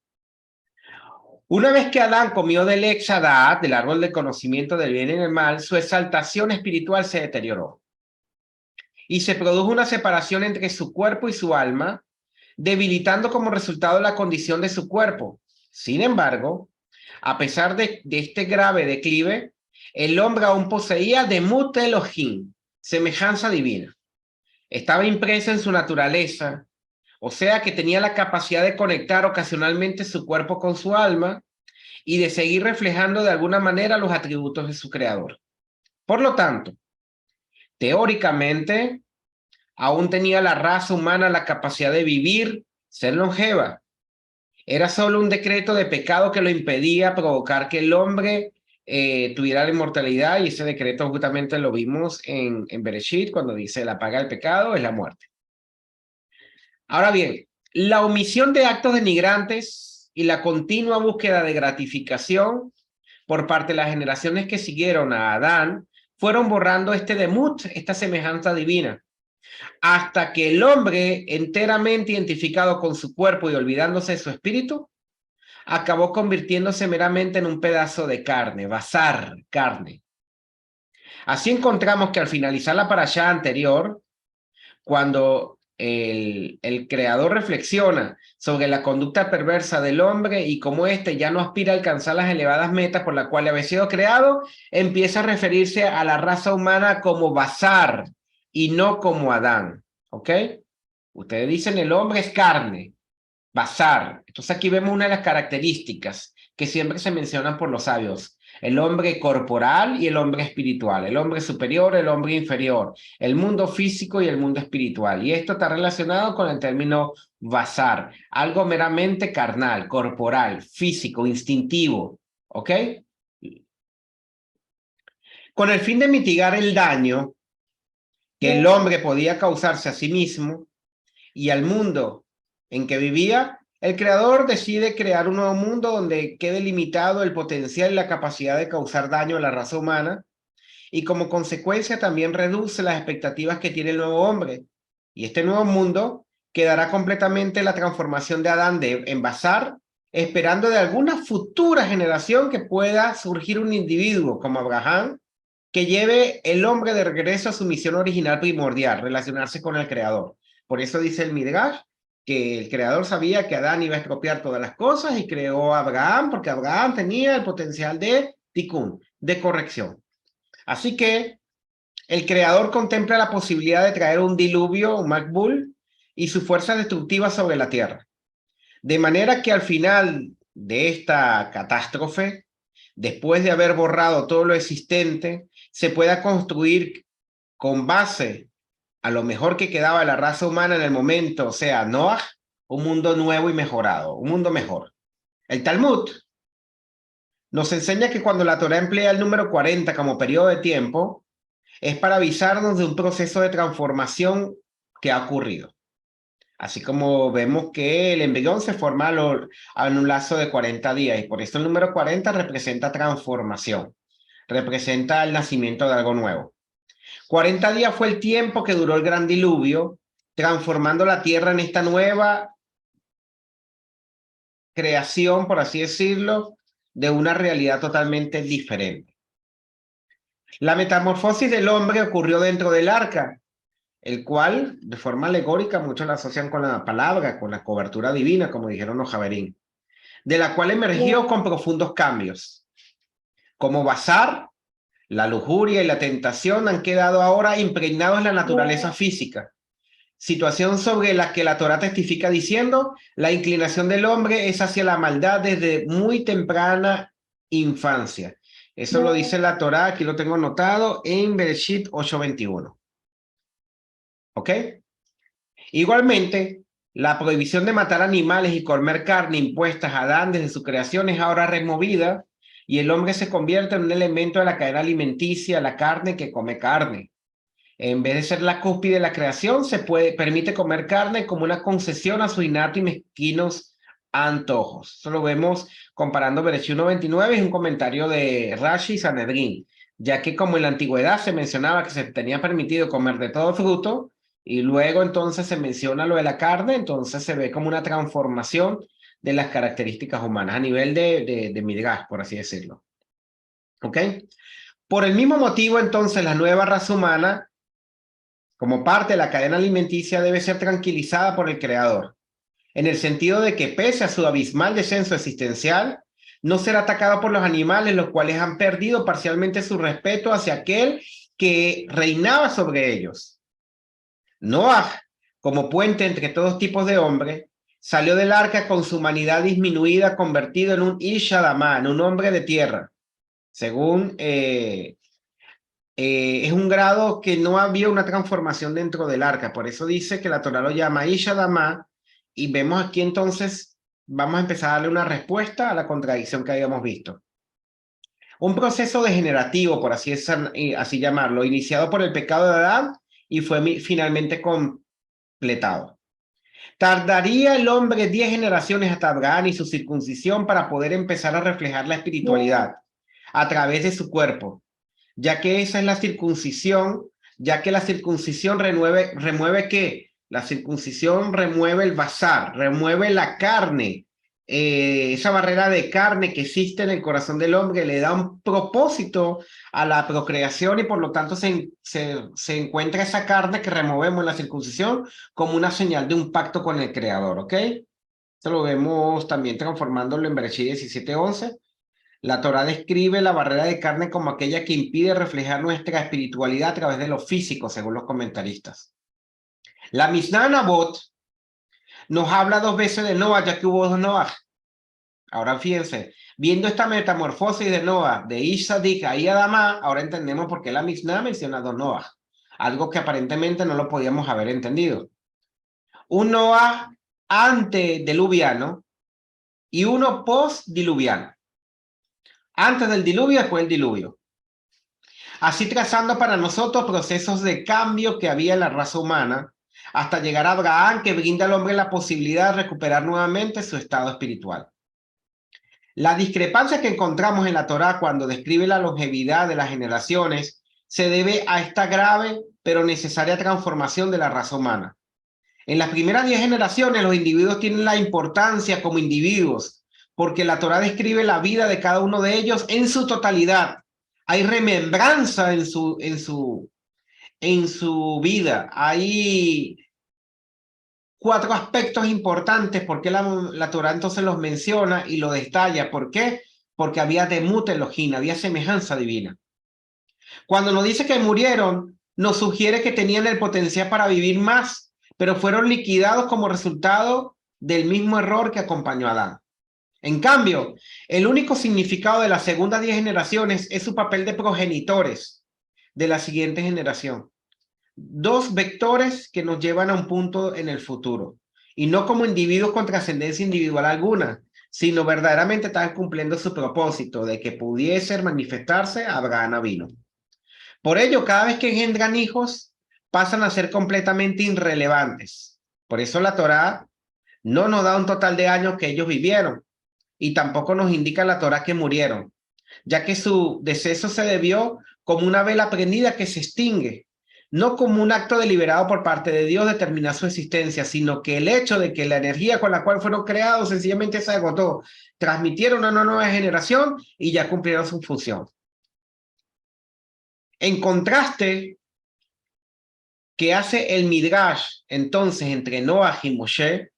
Speaker 1: Una vez que Adán comió del Exadat, del árbol del conocimiento del bien y del mal, su exaltación espiritual se deterioró. Y se produjo una separación entre su cuerpo y su alma, debilitando como resultado la condición de su cuerpo. Sin embargo, a pesar de este grave declive, el hombre aún poseía Demut Elohim, semejanza divina. Estaba impresa en su naturaleza, o sea que tenía la capacidad de conectar ocasionalmente su cuerpo con su alma y de seguir reflejando de alguna manera los atributos de su creador. Por lo tanto, teóricamente, aún tenía la raza humana la capacidad de vivir, ser longeva. Era solo un decreto de pecado que lo impedía provocar que el hombre tuviera la inmortalidad, y ese decreto justamente lo vimos en Bereshit cuando dice la paga del pecado es la muerte. Ahora bien, la omisión de actos denigrantes y la continua búsqueda de gratificación por parte de las generaciones que siguieron a Adán fueron borrando este demut, esta semejanza divina, hasta que el hombre, enteramente identificado con su cuerpo y olvidándose de su espíritu, acabó convirtiéndose meramente en un pedazo de carne, basar, carne. Así encontramos que al finalizar la parashá anterior, cuando el creador reflexiona sobre la conducta perversa del hombre y cómo éste ya no aspira a alcanzar las elevadas metas por las cuales había sido creado, empieza a referirse a la raza humana como basar y no como Adán, ¿ok? Ustedes dicen el hombre es carne, basar. Entonces aquí vemos una de las características que siempre se mencionan por los sabios: el hombre corporal y el hombre espiritual, el hombre superior, el hombre inferior, el mundo físico y el mundo espiritual. Y esto está relacionado con el término basar, algo meramente carnal, corporal, físico, instintivo, ¿ok? Con el fin de mitigar el daño que el hombre podía causarse a sí mismo y al mundo en que vivía, el creador decide crear un nuevo mundo donde quede limitado el potencial y la capacidad de causar daño a la raza humana, y como consecuencia también reduce las expectativas que tiene el nuevo hombre. Y este nuevo mundo quedará completamente la transformación de Adán en basar, esperando de alguna futura generación que pueda surgir un individuo como Abraham que lleve el hombre de regreso a su misión original primordial, relacionarse con el creador. Por eso dice el Midrash que el creador sabía que Adán iba a estropear todas las cosas y creó a Abraham porque Abraham tenía el potencial de tikkun, de corrección. Así que el creador contempla la posibilidad de traer un diluvio, un Makbul, y su fuerza destructiva sobre la tierra. De manera que al final de esta catástrofe, después de haber borrado todo lo existente, se pueda construir con base a lo mejor que quedaba de la raza humana en el momento, o sea, Noah, un mundo nuevo y mejorado, un mundo mejor. El Talmud nos enseña que cuando la Torá emplea el número 40 como periodo de tiempo, es para avisarnos de un proceso de transformación que ha ocurrido. Así como vemos que el embrión se forma en un lazo de 40 días, y por eso el número 40 representa transformación, representa el nacimiento de algo nuevo. 40 días fue el tiempo que duró el gran diluvio, transformando la tierra en esta nueva creación, por así decirlo, de una realidad totalmente diferente. La metamorfosis del hombre ocurrió dentro del arca, el cual, de forma alegórica, muchos la asocian con la palabra, con la cobertura divina, como dijeron los Javerín, de la cual emergió con profundos cambios. Como basar, la lujuria y la tentación han quedado ahora impregnados en la naturaleza física, situación sobre la que la Torá testifica diciendo, la inclinación del hombre es hacia la maldad desde muy temprana infancia. Eso lo dice la Torá, aquí lo tengo anotado en Bereshit 8:21. ¿Ok? Igualmente, la prohibición de matar animales y comer carne impuestas a Adán desde su creación es ahora removida y el hombre se convierte en un elemento de la cadena alimenticia, la carne que come carne. En vez de ser la cúspide de la creación, permite comer carne como una concesión a su innato y mezquinos antojos. Eso lo vemos comparando Bereshit 1:29, es un comentario de Rashi y Sanedrín, ya que como en la antigüedad se mencionaba que se tenía permitido comer de todo fruto, y luego entonces se menciona lo de la carne, entonces se ve como una transformación de las características humanas a nivel de midrash, por así decirlo. ¿Ok? Por el mismo motivo, entonces, la nueva raza humana, como parte de la cadena alimenticia, debe ser tranquilizada por el Creador, en el sentido de que pese a su abismal descenso existencial, no será atacado por los animales, los cuales han perdido parcialmente su respeto hacia aquel que reinaba sobre ellos. Noah, como puente entre todos tipos de hombres, salió del arca con su humanidad disminuida, convertido en un Ish Adamá, en un hombre de tierra. Según es un grado que no había una transformación dentro del arca, por eso dice que la Torá lo llama Ish Adamá, y vemos aquí entonces, vamos a empezar a darle una respuesta a la contradicción que habíamos visto. Un proceso degenerativo, por así llamarlo, iniciado por el pecado de Adán y fue finalmente completado. Tardaría el hombre 10 generaciones hasta Abraham y su circuncisión para poder empezar a reflejar la espiritualidad a través de su cuerpo, ya que esa es la circuncisión, ya que la circuncisión remueve ¿qué? La circuncisión remueve el basar, remueve la carne, esa barrera de carne que existe en el corazón del hombre, le da un propósito a la procreación y por lo tanto se encuentra esa carne que removemos en la circuncisión como una señal de un pacto con el Creador, ¿ok? Esto lo vemos también transformándolo en Bereshit 17:11. La Torá describe la barrera de carne como aquella que impide reflejar nuestra espiritualidad a través de lo físico, según los comentaristas. La Mishnah Nabot nos habla 2 veces de Noah, ya que hubo 2 Noah. Ahora fíjense, viendo esta metamorfosis de Noah, de Ish Sadik a Adamá, ahora entendemos por qué la Mishnah menciona 2 Noah, algo que aparentemente no lo podíamos haber entendido. Un Noah antediluviano y uno postdiluviano. Antes del diluvio, después del diluvio. Así trazando para nosotros procesos de cambio que había en la raza humana, hasta llegar a Abraham, que brinda al hombre la posibilidad de recuperar nuevamente su estado espiritual. La discrepancia que encontramos en la Torá cuando describe la longevidad de las generaciones se debe a esta grave pero necesaria transformación de la raza humana. En las primeras 10 generaciones los individuos tienen la importancia como individuos, porque la Torá describe la vida de cada uno de ellos en su totalidad. Hay remembranza en su vida. Hay 4 aspectos importantes porque la Torá entonces los menciona y lo detalla. ¿Por qué? Porque había demut Elohim, había semejanza divina. Cuando nos dice que murieron, nos sugiere que tenían el potencial para vivir más, pero fueron liquidados como resultado del mismo error que acompañó a Adán. En cambio, el único significado de las segundas 10 generaciones es su papel de progenitores de la siguiente generación. 2 vectores que nos llevan a un punto en el futuro, y no como individuos con trascendencia individual alguna, sino verdaderamente están cumpliendo su propósito de que pudiese manifestarse Abraham Avinu. Por ello, cada vez que engendran hijos, pasan a ser completamente irrelevantes. Por eso la Torá no nos da un total de años que ellos vivieron, y tampoco nos indica la Torá que murieron, ya que su deceso se debió como una vela prendida que se extingue, no como un acto deliberado por parte de Dios de terminar su existencia, sino que el hecho de que la energía con la cual fueron creados sencillamente se agotó, transmitieron a una nueva generación y ya cumplieron su función. En contraste, que hace el Midrash entonces entre Noah y Moshe,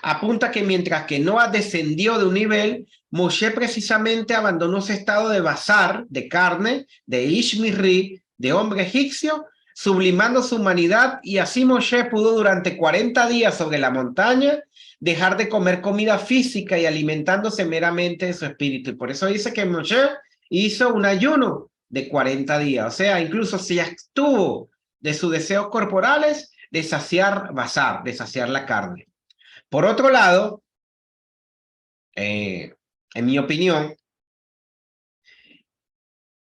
Speaker 1: apunta que mientras que Noah descendió de un nivel, Moshe precisamente abandonó ese estado de basar, de carne, de Ish Mirri, de hombre egipcio, sublimando su humanidad, y así Moshe pudo durante 40 días sobre la montaña dejar de comer comida física y alimentándose meramente de su espíritu. Y por eso dice que Moshe hizo un ayuno de 40 días, o sea, incluso se abstuvo de sus deseos corporales de saciar basar, de saciar la carne. Por otro lado, en mi opinión,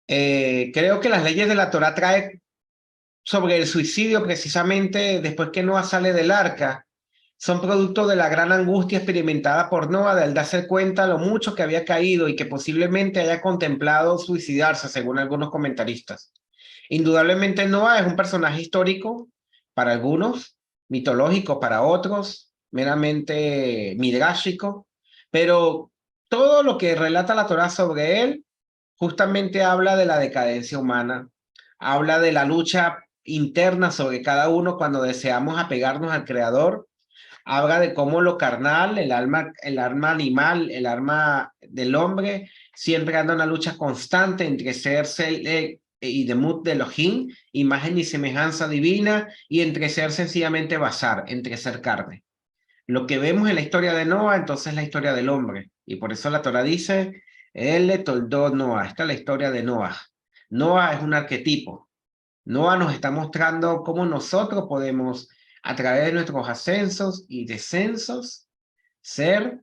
Speaker 1: creo que las leyes de la Torá traen sobre el suicidio precisamente después que Noah sale del arca, son producto de la gran angustia experimentada por Noah al darse cuenta lo mucho que había caído y que posiblemente haya contemplado suicidarse, según algunos comentaristas. Indudablemente Noah es un personaje histórico para algunos, mitológico para otros, meramente midrashico, pero todo lo que relata la Torá sobre él justamente habla de la decadencia humana, habla de la lucha interna sobre cada uno cuando deseamos apegarnos al Creador, habla de cómo lo carnal, el alma animal, el alma del hombre, siempre anda en una lucha constante entre ser y demut de Elohim, imagen y semejanza divina, y entre ser sencillamente basar, entre ser carne. Lo que vemos en la historia de Noah, entonces es la historia del hombre, y por eso la Torah dice, él le toldó Noah, esta es la historia de Noah. Noah es un arquetipo. Noah nos está mostrando cómo nosotros podemos, a través de nuestros ascensos y descensos, ser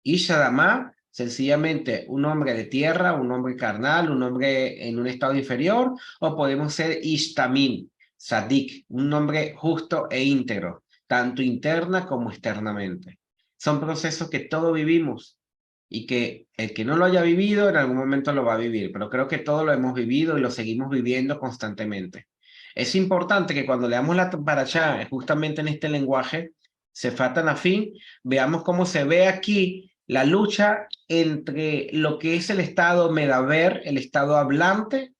Speaker 1: Ish Adamá, sencillamente un hombre de tierra, un hombre carnal, un hombre en un estado inferior, o podemos ser Ish Tamim, Sadik, un hombre justo e íntegro, tanto interna como externamente. Son procesos que todos vivimos y que el que no lo haya vivido en algún momento lo va a vivir, pero creo que todos lo hemos vivido y lo seguimos viviendo constantemente. Es importante que cuando leamos la parashá, justamente en este lenguaje, Sefat Hanafim, veamos cómo se ve aquí la lucha entre lo que es el estado medaber, el estado hablante,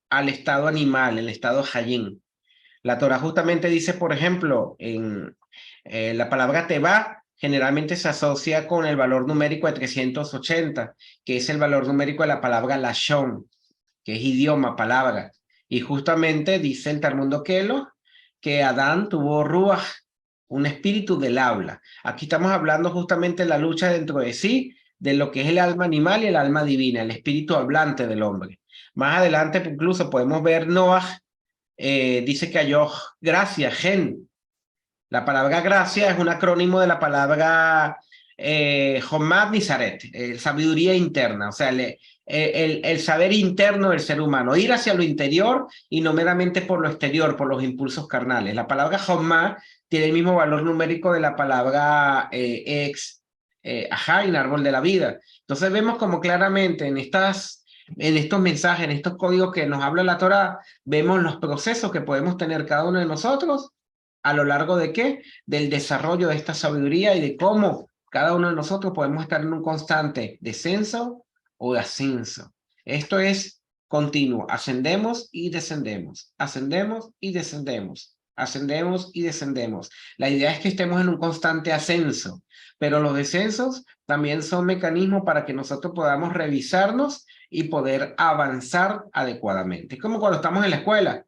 Speaker 1: al estado animal, el estado hayim. La Torah justamente dice, por ejemplo, en la palabra teba generalmente se asocia con el valor numérico de 380, que es el valor numérico de la palabra lashon, que es idioma, palabra. Y justamente dice el Talmud Kelo que Adán tuvo ruach, un espíritu del habla. Aquí estamos hablando justamente de la lucha dentro de sí, de lo que es el alma animal y el alma divina, el espíritu hablante del hombre. Más adelante incluso podemos ver Noah, dice que halló gracia, gen. La palabra gracia es un acrónimo de la palabra Homad Nizaret, sabiduría interna, o sea, el saber interno del ser humano, ir hacia lo interior y no meramente por lo exterior, por los impulsos carnales. La palabra Homad tiene el mismo valor numérico de la palabra en árbol de la vida. Entonces vemos como claramente en estos mensajes, en estos códigos que nos habla la Torá, vemos los procesos que podemos tener cada uno de nosotros a lo largo de qué? Del desarrollo de esta sabiduría y de cómo cada uno de nosotros podemos estar en un constante descenso o ascenso. Esto es continuo, ascendemos y descendemos, ascendemos y descendemos, ascendemos y descendemos. La idea es que estemos en un constante ascenso, pero los descensos también son mecanismos para que nosotros podamos revisarnos y poder avanzar adecuadamente. Es como cuando estamos en la escuela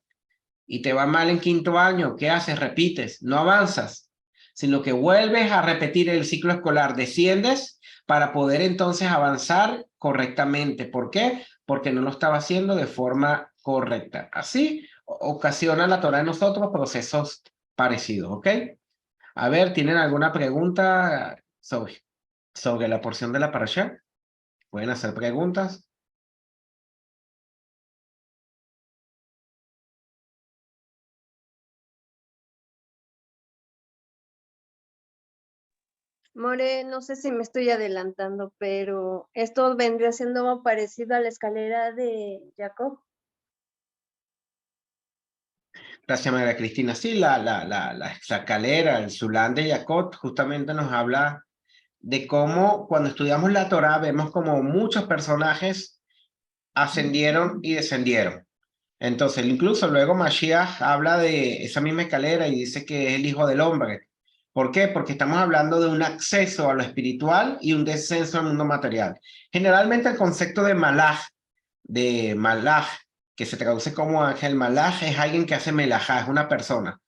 Speaker 1: y te va mal en quinto año, ¿qué haces? Repites, no avanzas, sino que vuelves a repetir el ciclo escolar, desciendes para poder entonces avanzar correctamente. ¿Por qué? Porque no lo estaba haciendo de forma correcta. Así ocasiona la Torah en nosotros procesos parecidos, ¿ok? A ver, ¿tienen alguna pregunta sobre la porción de la parashá? ¿Pueden hacer preguntas?
Speaker 7: More, no sé si me estoy adelantando, pero esto vendría siendo parecido a la escalera de Jacob.
Speaker 1: Gracias, María Cristina. Sí, la escalera, el Sulán de Jacob, justamente nos habla de cómo cuando estudiamos la Torá vemos como muchos personajes ascendieron y descendieron. Entonces, incluso luego Mashiach habla de esa misma escalera y dice que es el Hijo del Hombre. ¿Por qué? Porque estamos hablando de un acceso a lo espiritual y un descenso al mundo material. Generalmente el concepto de malaj que se traduce como ángel, malaj es alguien que hace melajá, es una persona.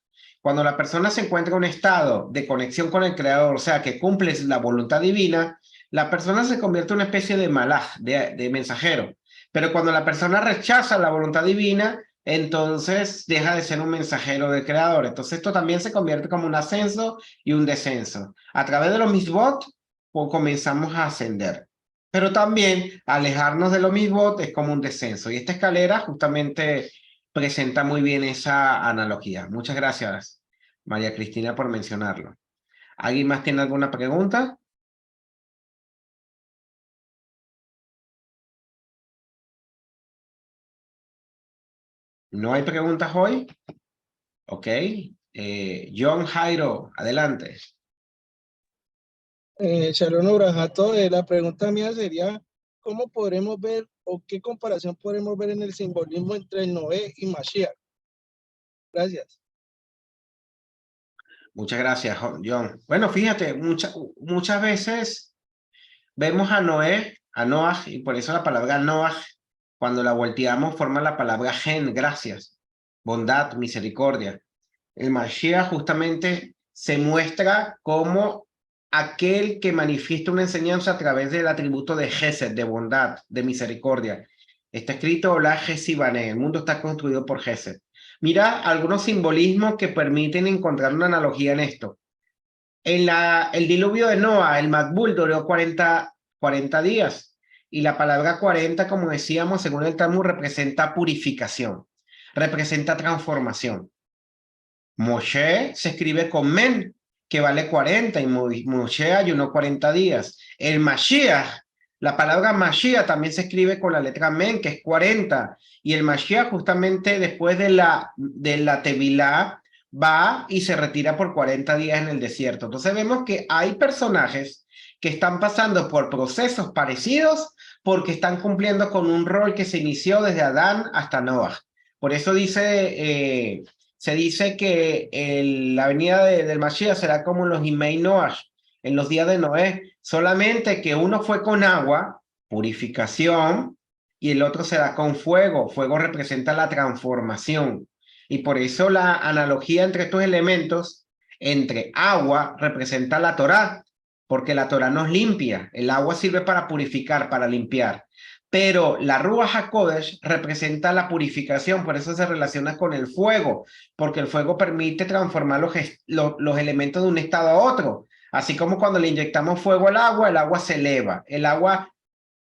Speaker 1: Cuando la persona se encuentra en un estado de conexión con el Creador, o sea, que cumple la voluntad divina, la persona se convierte en una especie de malaj, de mensajero. Pero cuando la persona rechaza la voluntad divina, entonces deja de ser un mensajero del Creador. Entonces esto también se convierte como un ascenso y un descenso. A través de los misbot, pues comenzamos a ascender. Pero también alejarnos de los misbot es como un descenso. Y esta escalera justamente presenta muy bien esa analogía. Muchas gracias, María Cristina, por mencionarlo. ¿Alguien más tiene alguna pregunta? ¿No hay preguntas hoy? Ok. John Jairo, adelante.
Speaker 8: Shalom Obrajato, la pregunta mía sería, ¿cómo podremos ver o qué comparación podremos ver en el simbolismo entre Noé y Mashiach? Gracias.
Speaker 1: Muchas gracias, John. Bueno, fíjate, muchas veces vemos a Noé, a Noah, y por eso la palabra Noah, cuando la volteamos, forma la palabra gen, gracias, bondad, misericordia. El Mashiach justamente se muestra como aquel que manifiesta una enseñanza a través del atributo de Gesed, de bondad, de misericordia. Está escrito, Hola Gesibané, el mundo está construido por Gesed. Mira algunos simbolismos que permiten encontrar una analogía en esto. En el diluvio de Noah, el Makbul duró 40 días. Y la palabra 40, como decíamos, según el Talmud, representa purificación, representa transformación. Moshe se escribe con men, que vale 40, y Moshe ayunó 40 días. El Mashiach, la palabra Mashiach también se escribe con la letra men, que es 40. Y el Mashiach justamente después de la Tevilá va y se retira por 40 días en el desierto. Entonces vemos que hay personajes que están pasando por procesos parecidos porque están cumpliendo con un rol que se inició desde Adán hasta Noah. Por eso se dice que la venida del Mashiach será como en los Imei Noah, en los días de Noé, solamente que uno fue con agua, purificación, y el otro será con fuego. Fuego representa la transformación. Y por eso la analogía entre estos elementos, entre agua, representa la Torá, porque la Torá nos limpia. El agua sirve para purificar, para limpiar. Pero la Ruach HaKodesh representa la purificación, por eso se relaciona con el fuego, porque el fuego permite transformar los elementos de un estado a otro. Así como cuando le inyectamos fuego al agua, el agua se eleva, el agua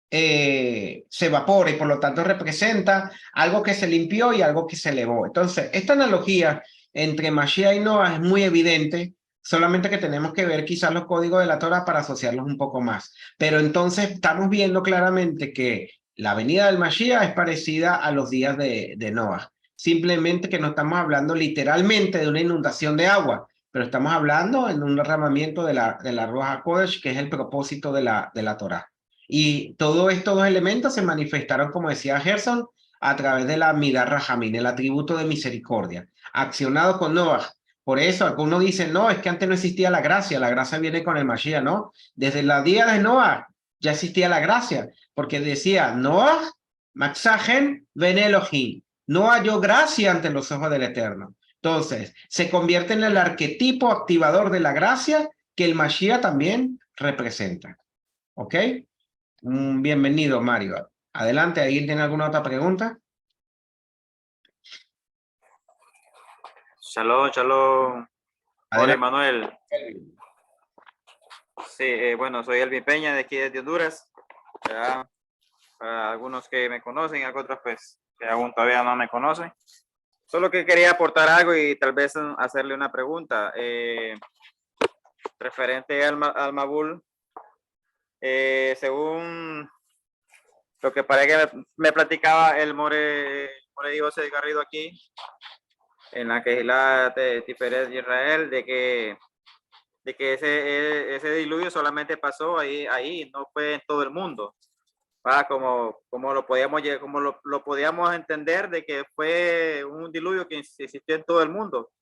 Speaker 1: se evapora y por lo tanto representa algo que se limpió y algo que se elevó. Entonces, esta analogía entre Mashiach y Noah es muy evidente, solamente que tenemos que ver quizás los códigos de la Torah para asociarlos un poco más. Pero entonces estamos viendo claramente que la venida del Mashiach es parecida a los días de Noah. Simplemente que no estamos hablando literalmente de una inundación de agua, pero estamos hablando en un derramamiento de la Ruach HaKodesh, que es el propósito de la Torah. Y todos estos dos elementos se manifestaron, como decía Gerson, a través de la Midah Rahamín, el atributo de misericordia, accionado con Noah. Por eso algunos dicen, no, es que antes no existía la gracia viene con el Mashiach, ¿no? Desde la día de Noah ya existía la gracia, porque decía, Noah, Maxagen, Ben Elohim, no halló gracia ante los ojos del Eterno. Entonces, se convierte en el arquetipo activador de la gracia que el Mashiach también representa. ¿Ok? Bienvenido, Mario. Adelante, ¿alguien tiene alguna otra pregunta?
Speaker 9: Shalom, shalom. Hola,
Speaker 1: Adelante.
Speaker 9: Manuel. Sí, bueno, soy Elvin Peña de aquí de Honduras. Para algunos que me conocen, a otros pues que aún todavía no me conocen. Solo que quería aportar algo y tal vez hacerle una pregunta referente al Mabul. Según lo que parece que me platicaba el More José Garrido aquí, en la que es la de Tiferet de Israel, de que ese diluvio solamente pasó ahí, no fue en todo el mundo. Como lo podíamos entender de que fue un diluvio que existió en todo el mundo.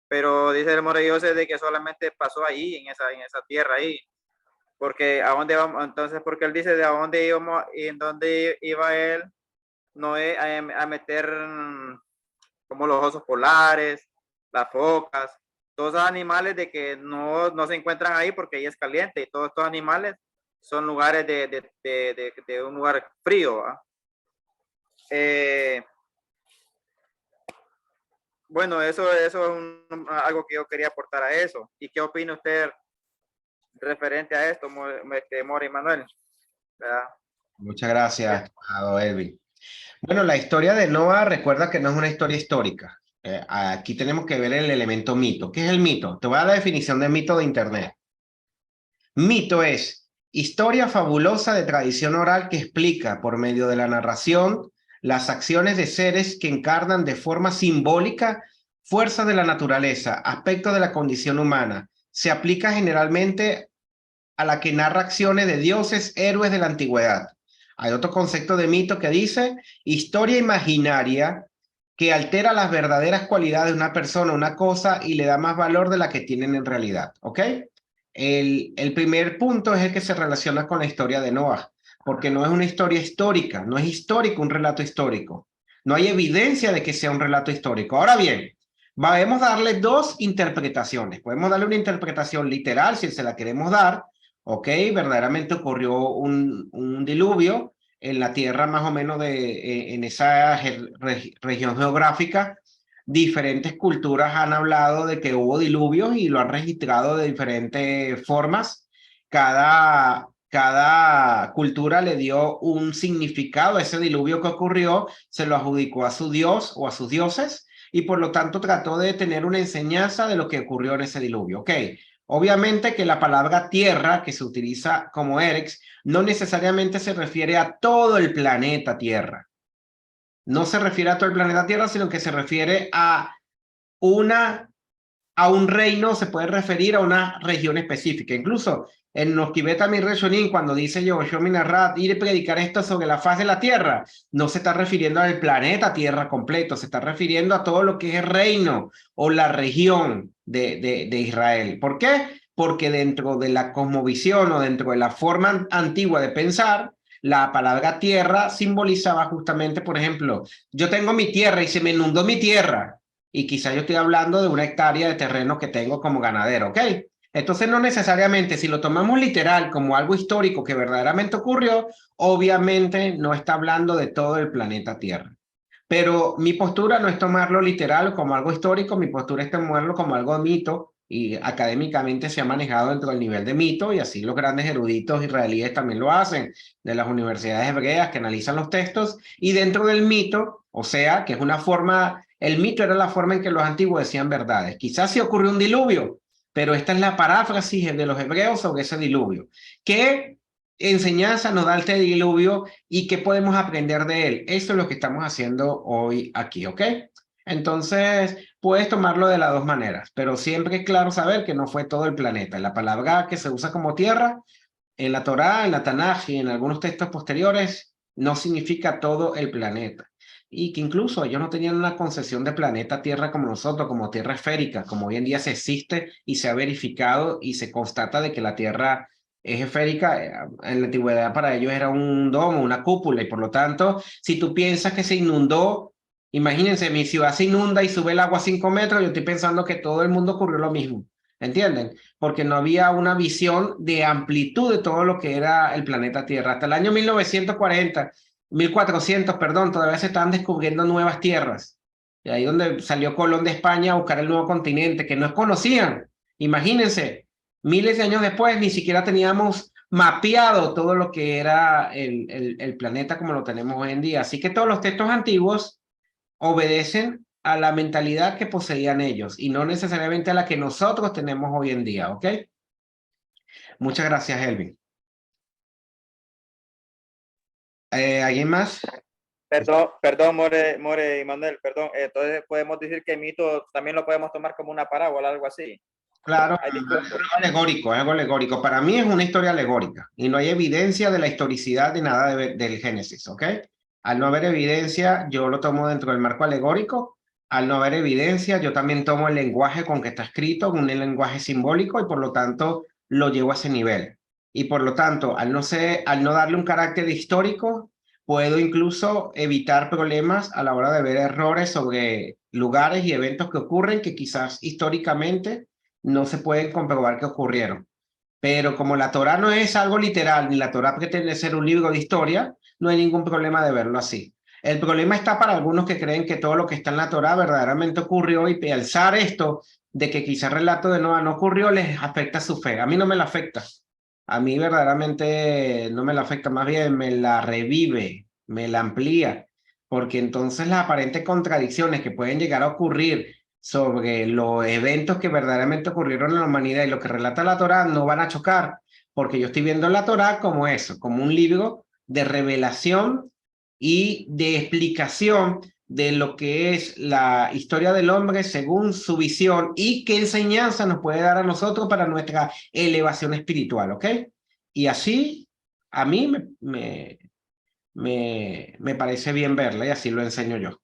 Speaker 9: Pero dice el More José de que solamente pasó ahí, en esa tierra ahí. Porque a dónde vamos, entonces, porque él dice de a dónde íbamos y en dónde iba él, Noé a meter como los osos polares, las focas, todos esos animales de que no se encuentran ahí porque ahí es caliente, y todos estos animales son lugares de un lugar frío. Bueno, eso es algo que yo quería aportar a eso. ¿Y qué opina usted referente a esto, More y Manuel? ¿Verdad?
Speaker 1: Muchas gracias, estimado Elvin. Bueno, la historia de Noah, recuerda que no es una historia histórica. Aquí tenemos que ver el elemento mito. ¿Qué es el mito? Te voy a dar la definición de mito de Internet. Mito es historia fabulosa de tradición oral que explica por medio de la narración las acciones de seres que encarnan de forma simbólica fuerzas de la naturaleza, aspectos de la condición humana. Se aplica generalmente a la que narra acciones de dioses, héroes de la antigüedad. Hay otro concepto de mito que dice historia imaginaria que altera las verdaderas cualidades de una persona, una cosa, y le da más valor de la que tienen en realidad. ¿Ok? El primer punto es el que se relaciona con la historia de Noah, porque no es una historia histórica, no es histórico un relato histórico. No hay evidencia de que sea un relato histórico. Ahora bien, podemos darle dos interpretaciones. Podemos darle una interpretación literal, si se la queremos dar. Ok, verdaderamente ocurrió un diluvio en la tierra más o menos en esa región geográfica. Diferentes culturas han hablado de que hubo diluvios y lo han registrado de diferentes formas. Cada cultura le dio un significado a ese diluvio que ocurrió, se lo adjudicó a su dios o a sus dioses y por lo tanto trató de tener una enseñanza de lo que ocurrió en ese diluvio. Ok, obviamente que la palabra tierra que se utiliza como Erex no necesariamente se refiere a todo el planeta Tierra. No se refiere a todo el planeta Tierra, sino que se refiere a un reino, se puede referir a una región específica. Incluso en Noskibeta mi Reshonim, cuando dice Yoshua Minarat, ir a predicar esto sobre la faz de la tierra, no se está refiriendo al planeta Tierra completo, se está refiriendo a todo lo que es el reino o la región de Israel. ¿Por qué? Porque dentro de la cosmovisión o dentro de la forma antigua de pensar, la palabra tierra simbolizaba justamente, por ejemplo, yo tengo mi tierra y se me inundó mi tierra. Y quizá yo estoy hablando de una hectárea de terreno que tengo como ganadero, ¿ok? Entonces no necesariamente, si lo tomamos literal como algo histórico que verdaderamente ocurrió, obviamente no está hablando de todo el planeta Tierra. Pero mi postura no es tomarlo literal como algo histórico, mi postura es tomarlo como algo mito, y académicamente se ha manejado dentro del nivel de mito, y así los grandes eruditos israelíes también lo hacen, de las universidades hebreas que analizan los textos, y dentro del mito, o sea, que es una forma, el mito era la forma en que los antiguos decían verdades. Quizás sí ocurrió un diluvio, pero esta es la paráfrasis de los hebreos sobre ese diluvio. ¿Qué enseñanza nos da este diluvio y qué podemos aprender de él? Eso es lo que estamos haciendo hoy aquí, ¿ok? Entonces, puedes tomarlo de las dos maneras, pero siempre es claro saber que no fue todo el planeta. La palabra que se usa como tierra, en la Torá, en la Tanaj y en algunos textos posteriores, no significa todo el planeta. Y que incluso ellos no tenían una concepción de planeta Tierra como nosotros, como tierra esférica, como hoy en día se existe y se ha verificado y se constata de que la Tierra es esférica. En la antigüedad para ellos era un domo, una cúpula, y por lo tanto, si tú piensas que se inundó, imagínense, mi ciudad se inunda y sube el agua a 5 metros, yo estoy pensando que todo el mundo ocurrió lo mismo, ¿entienden? Porque no había una visión de amplitud de todo lo que era el planeta Tierra. Hasta el año 1400, perdón, todavía se estaban descubriendo nuevas tierras. Y ahí donde salió Colón de España a buscar el nuevo continente, que no conocían. Imagínense, miles de años después ni siquiera teníamos mapeado todo lo que era el planeta como lo tenemos hoy en día. Así que todos los textos antiguos obedecen a la mentalidad que poseían ellos y no necesariamente a la que nosotros tenemos hoy en día, ¿ok? Muchas gracias, Elvin. ¿Alguien más?
Speaker 9: Perdón, More y Manuel, perdón. Entonces podemos decir que el mito también lo podemos tomar como una parábola, algo así.
Speaker 1: Claro, es algo alegórico. Para mí es una historia alegórica y no hay evidencia de la historicidad de nada del Génesis, ¿ok? Al no haber evidencia, yo lo tomo dentro del marco alegórico. Al no haber evidencia, yo también tomo el lenguaje con que está escrito, un lenguaje simbólico, y por lo tanto lo llevo a ese nivel. Y por lo tanto, al no darle un carácter histórico, puedo incluso evitar problemas a la hora de ver errores sobre lugares y eventos que ocurren que quizás históricamente no se pueden comprobar que ocurrieron. Pero como la Torá no es algo literal, ni la Torá pretende ser un libro de historia, no hay ningún problema de verlo así. El problema está para algunos que creen que todo lo que está en la Torá verdaderamente ocurrió, y pensar esto de que quizá el relato de Noa no ocurrió les afecta su fe. A mí no me la afecta. A mí verdaderamente no me la afecta, más bien me la revive, me la amplía, porque entonces las aparentes contradicciones que pueden llegar a ocurrir sobre los eventos que verdaderamente ocurrieron en la humanidad y lo que relata la Torá no van a chocar, porque yo estoy viendo la Torá como eso, como un libro de revelación y de explicación de lo que es la historia del hombre según su visión y qué enseñanza nos puede dar a nosotros para nuestra elevación espiritual, ¿ok? Y así a mí me parece bien verla y así lo enseño yo.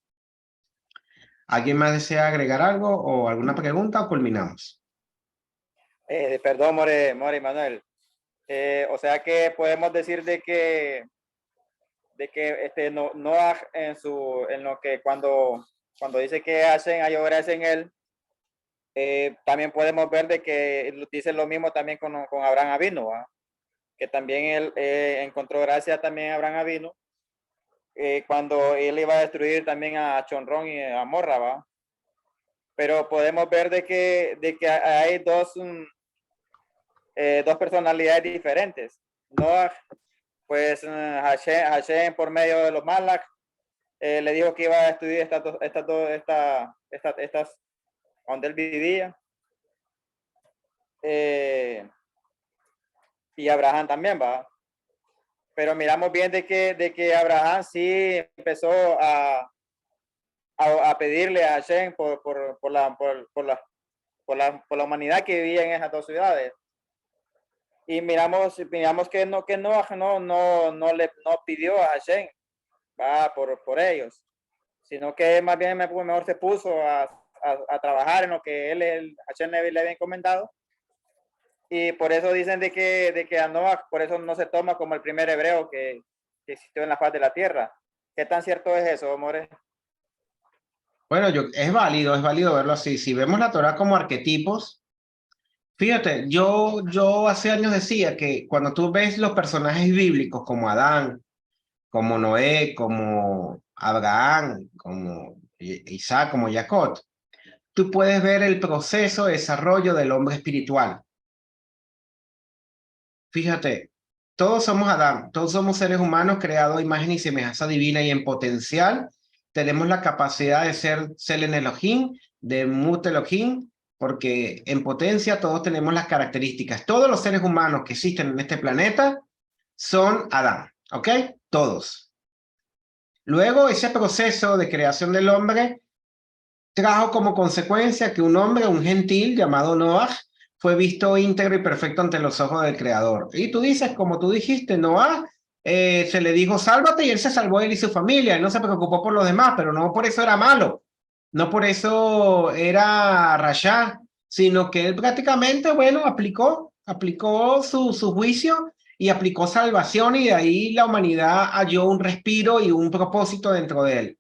Speaker 1: ¿Alguien más desea agregar algo o alguna pregunta o culminamos?
Speaker 9: Perdón, More Manuel. O sea que podemos decir de que Noah en lo que cuando dice que hay obras en él, también podemos ver de que dice lo mismo también con Abraham Avinu, ¿va? Que también él encontró gracia también a Abraham Avinu cuando él iba a destruir también a Chonrón y a Morra, ¿va? Pero podemos ver de que hay dos personalidades diferentes. Noah, pues Hashem por medio de los Malach le dijo que iba a destruir estas donde él vivía, y Abraham también, va. Pero miramos bien de que Abraham sí empezó a pedirle a Hashem por la humanidad que vivía en esas dos ciudades. Y miramos que no pidió a Hashem, va, por ellos, sino que más bien mejor se puso a trabajar en lo que Hashem le había encomendado. Y por eso dicen de que a Noah, por eso no se toma como el primer hebreo que existió en la faz de la tierra. ¿Qué tan cierto es eso, More?
Speaker 1: Bueno, es válido verlo así. Si vemos la Torá como arquetipos, fíjate, yo hace años decía que cuando tú ves los personajes bíblicos como Adán, como Noé, como Abraham, como Isaac, como Jacob, tú puedes ver el proceso de desarrollo del hombre espiritual. Fíjate, todos somos Adán, todos somos seres humanos creados a imagen y semejanza divina, y en potencial tenemos la capacidad de ser Selen Elohim, de Mut Elohim, porque en potencia todos tenemos las características. Todos los seres humanos que existen en este planeta son Adán, ¿ok? Todos. Luego, ese proceso de creación del hombre trajo como consecuencia que un hombre, un gentil llamado Noah, fue visto íntegro y perfecto ante los ojos del Creador. Y tú dices, como tú dijiste, Noah se le dijo, sálvate, y él se salvó, él y su familia. Él no se preocupó por los demás, pero no por eso era malo. No por eso era Rasha, sino que él prácticamente, bueno, aplicó su juicio y aplicó salvación, y de ahí la humanidad halló un respiro y un propósito dentro de él.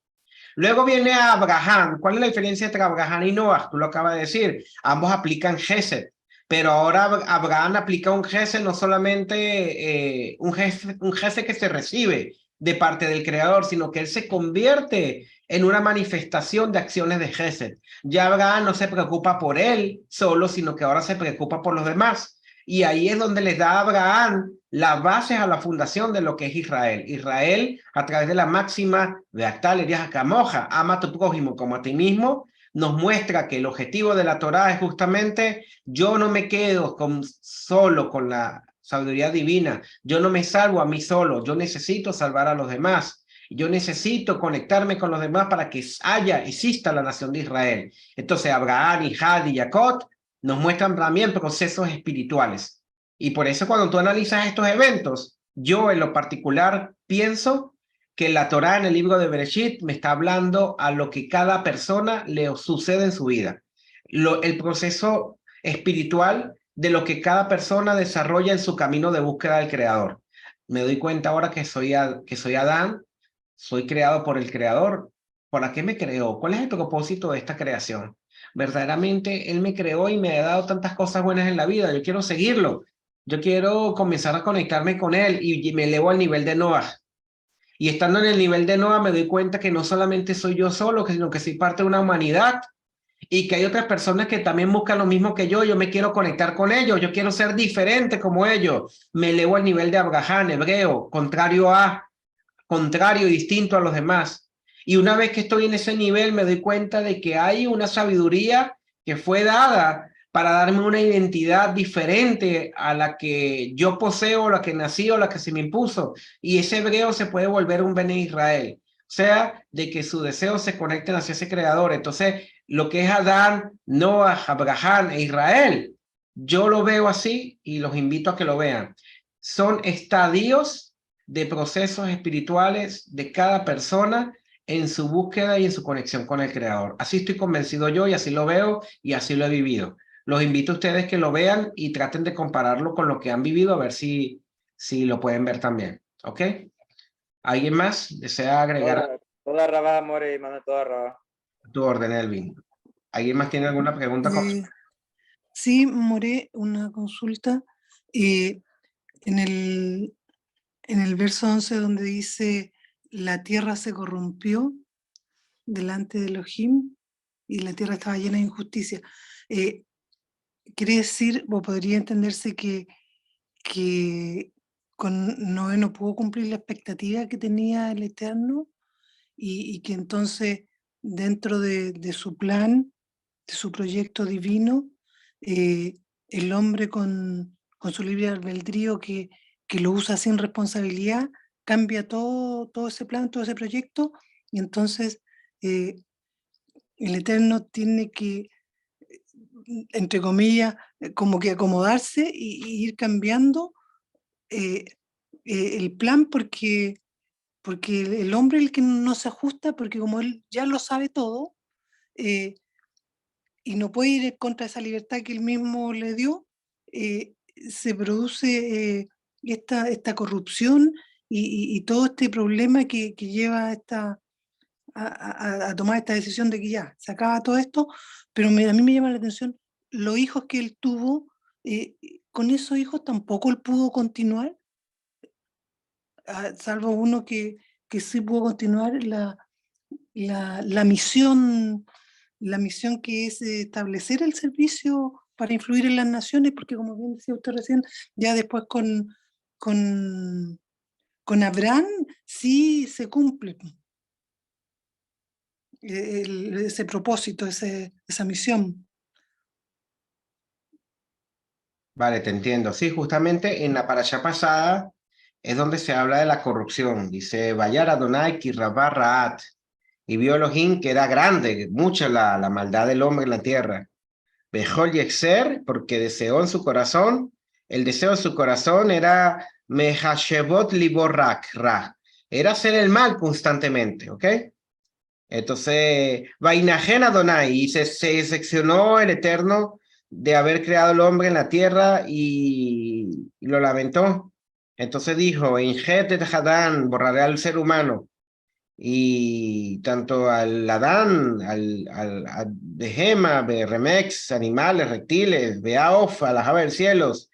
Speaker 1: Luego viene Abraham. ¿Cuál es la diferencia entre Abraham y Noah? Tú lo acabas de decir. Ambos aplican Gesed. Pero ahora Abraham aplica un Gesed, no solamente un Gesed que se recibe de parte del Creador, sino que él se convierte en una manifestación de acciones de Gesed. Ya Abraham no se preocupa por él solo, sino que ahora se preocupa por los demás. Y ahí es donde les da a Abraham las bases a la fundación de lo que es Israel. Israel, a través de la máxima de Actal Elias Camoja, ama a tu prójimo como a ti mismo, nos muestra que el objetivo de la Torá es justamente: yo no me quedo solo con la sabiduría divina, yo no me salvo a mí solo, yo necesito salvar a los demás, yo necesito conectarme con los demás para que exista la nación de Israel. Entonces Abraham, Had y Jacob nos muestran también procesos espirituales. Y por eso cuando tú analizas estos eventos, yo en lo particular pienso que la Torá en el libro de Bereshit me está hablando a lo que cada persona le sucede en su vida. El proceso espiritual de lo que cada persona desarrolla en su camino de búsqueda del Creador. Me doy cuenta ahora que soy Adán, soy creado por el Creador. ¿Para qué me creó? ¿Cuál es el propósito de esta creación? Verdaderamente Él me creó y me ha dado tantas cosas buenas en la vida. Yo quiero seguirlo. Yo quiero comenzar a conectarme con Él y me elevo al nivel de Noah. Y estando en el nivel de Noah me doy cuenta que no solamente soy yo solo, sino que soy parte de una humanidad y que hay otras personas que también buscan lo mismo que yo me quiero conectar con ellos, yo quiero ser diferente como ellos. Me elevo al nivel de Abraham, hebreo, contrario y distinto a los demás. Y una vez que estoy en ese nivel me doy cuenta de que hay una sabiduría que fue dada para darme una identidad diferente a la que yo poseo, la que nací o la que se me impuso. Y ese hebreo se puede volver un Bene Israel. O sea, de que sus deseos se conecten hacia ese creador. Entonces, lo que es Adán, Noah, Abraham e Israel, yo lo veo así y los invito a que lo vean. Son estadios de procesos espirituales de cada persona en su búsqueda y en su conexión con el Creador. Así estoy convencido yo y así lo veo y así lo he vivido. Los invito a ustedes que lo vean y traten de compararlo con lo que han vivido a ver si lo pueden ver también. ¿Ok? ¿Alguien más desea agregar
Speaker 9: Toda Rabá, More, mano, toda Rabá.
Speaker 1: tu orden, Elvin? ¿Alguien más tiene alguna pregunta?
Speaker 4: Sí, More, una consulta. En el verso 11 donde dice, la tierra se corrompió delante de Elohim y la tierra estaba llena de injusticia. Quiere decir, o podría entenderse que con Noé no pudo cumplir la expectativa que tenía el Eterno y que entonces dentro de su plan, de su proyecto divino, el hombre con su libre albedrío que lo usa sin responsabilidad, cambia todo ese plan, todo ese proyecto, y entonces el Eterno tiene que, entre comillas, como que acomodarse y ir cambiando el plan porque el hombre es el que no se ajusta, porque como él ya lo sabe todo, y no puede ir en contra de esa libertad que él mismo le dio, se produce esta corrupción y todo este problema que lleva a tomar esta decisión de que ya, se acaba todo esto, pero a mí me llama la atención los hijos que él tuvo, con esos hijos tampoco él pudo continuar, salvo uno que sí pudo continuar la misión que es establecer el servicio para influir en las naciones, porque como bien decía usted recién, ya después con Abraham sí se cumple ese propósito, esa misión.
Speaker 1: Vale, te entiendo. Sí, justamente en la parasha pasada es donde se habla de la corrupción. Dice, Vayar Adonai ki rabá ra'at. Y vio Elohim que era grande, mucha la maldad del hombre en la tierra. Bejol Yexer, porque deseó en su corazón, el deseo de su corazón era Mehashevot Liborak, Ra. Era hacer el mal constantemente, ¿ok? Entonces, Vainajen Adonai, y se seccionó el Eterno de haber creado el hombre en la tierra y lo lamentó. Entonces dijo, Injet et Hadán, borraré al ser humano. Y tanto al Adán, al Behema, Remex, animales, reptiles, Beaof, a las aves del cielos,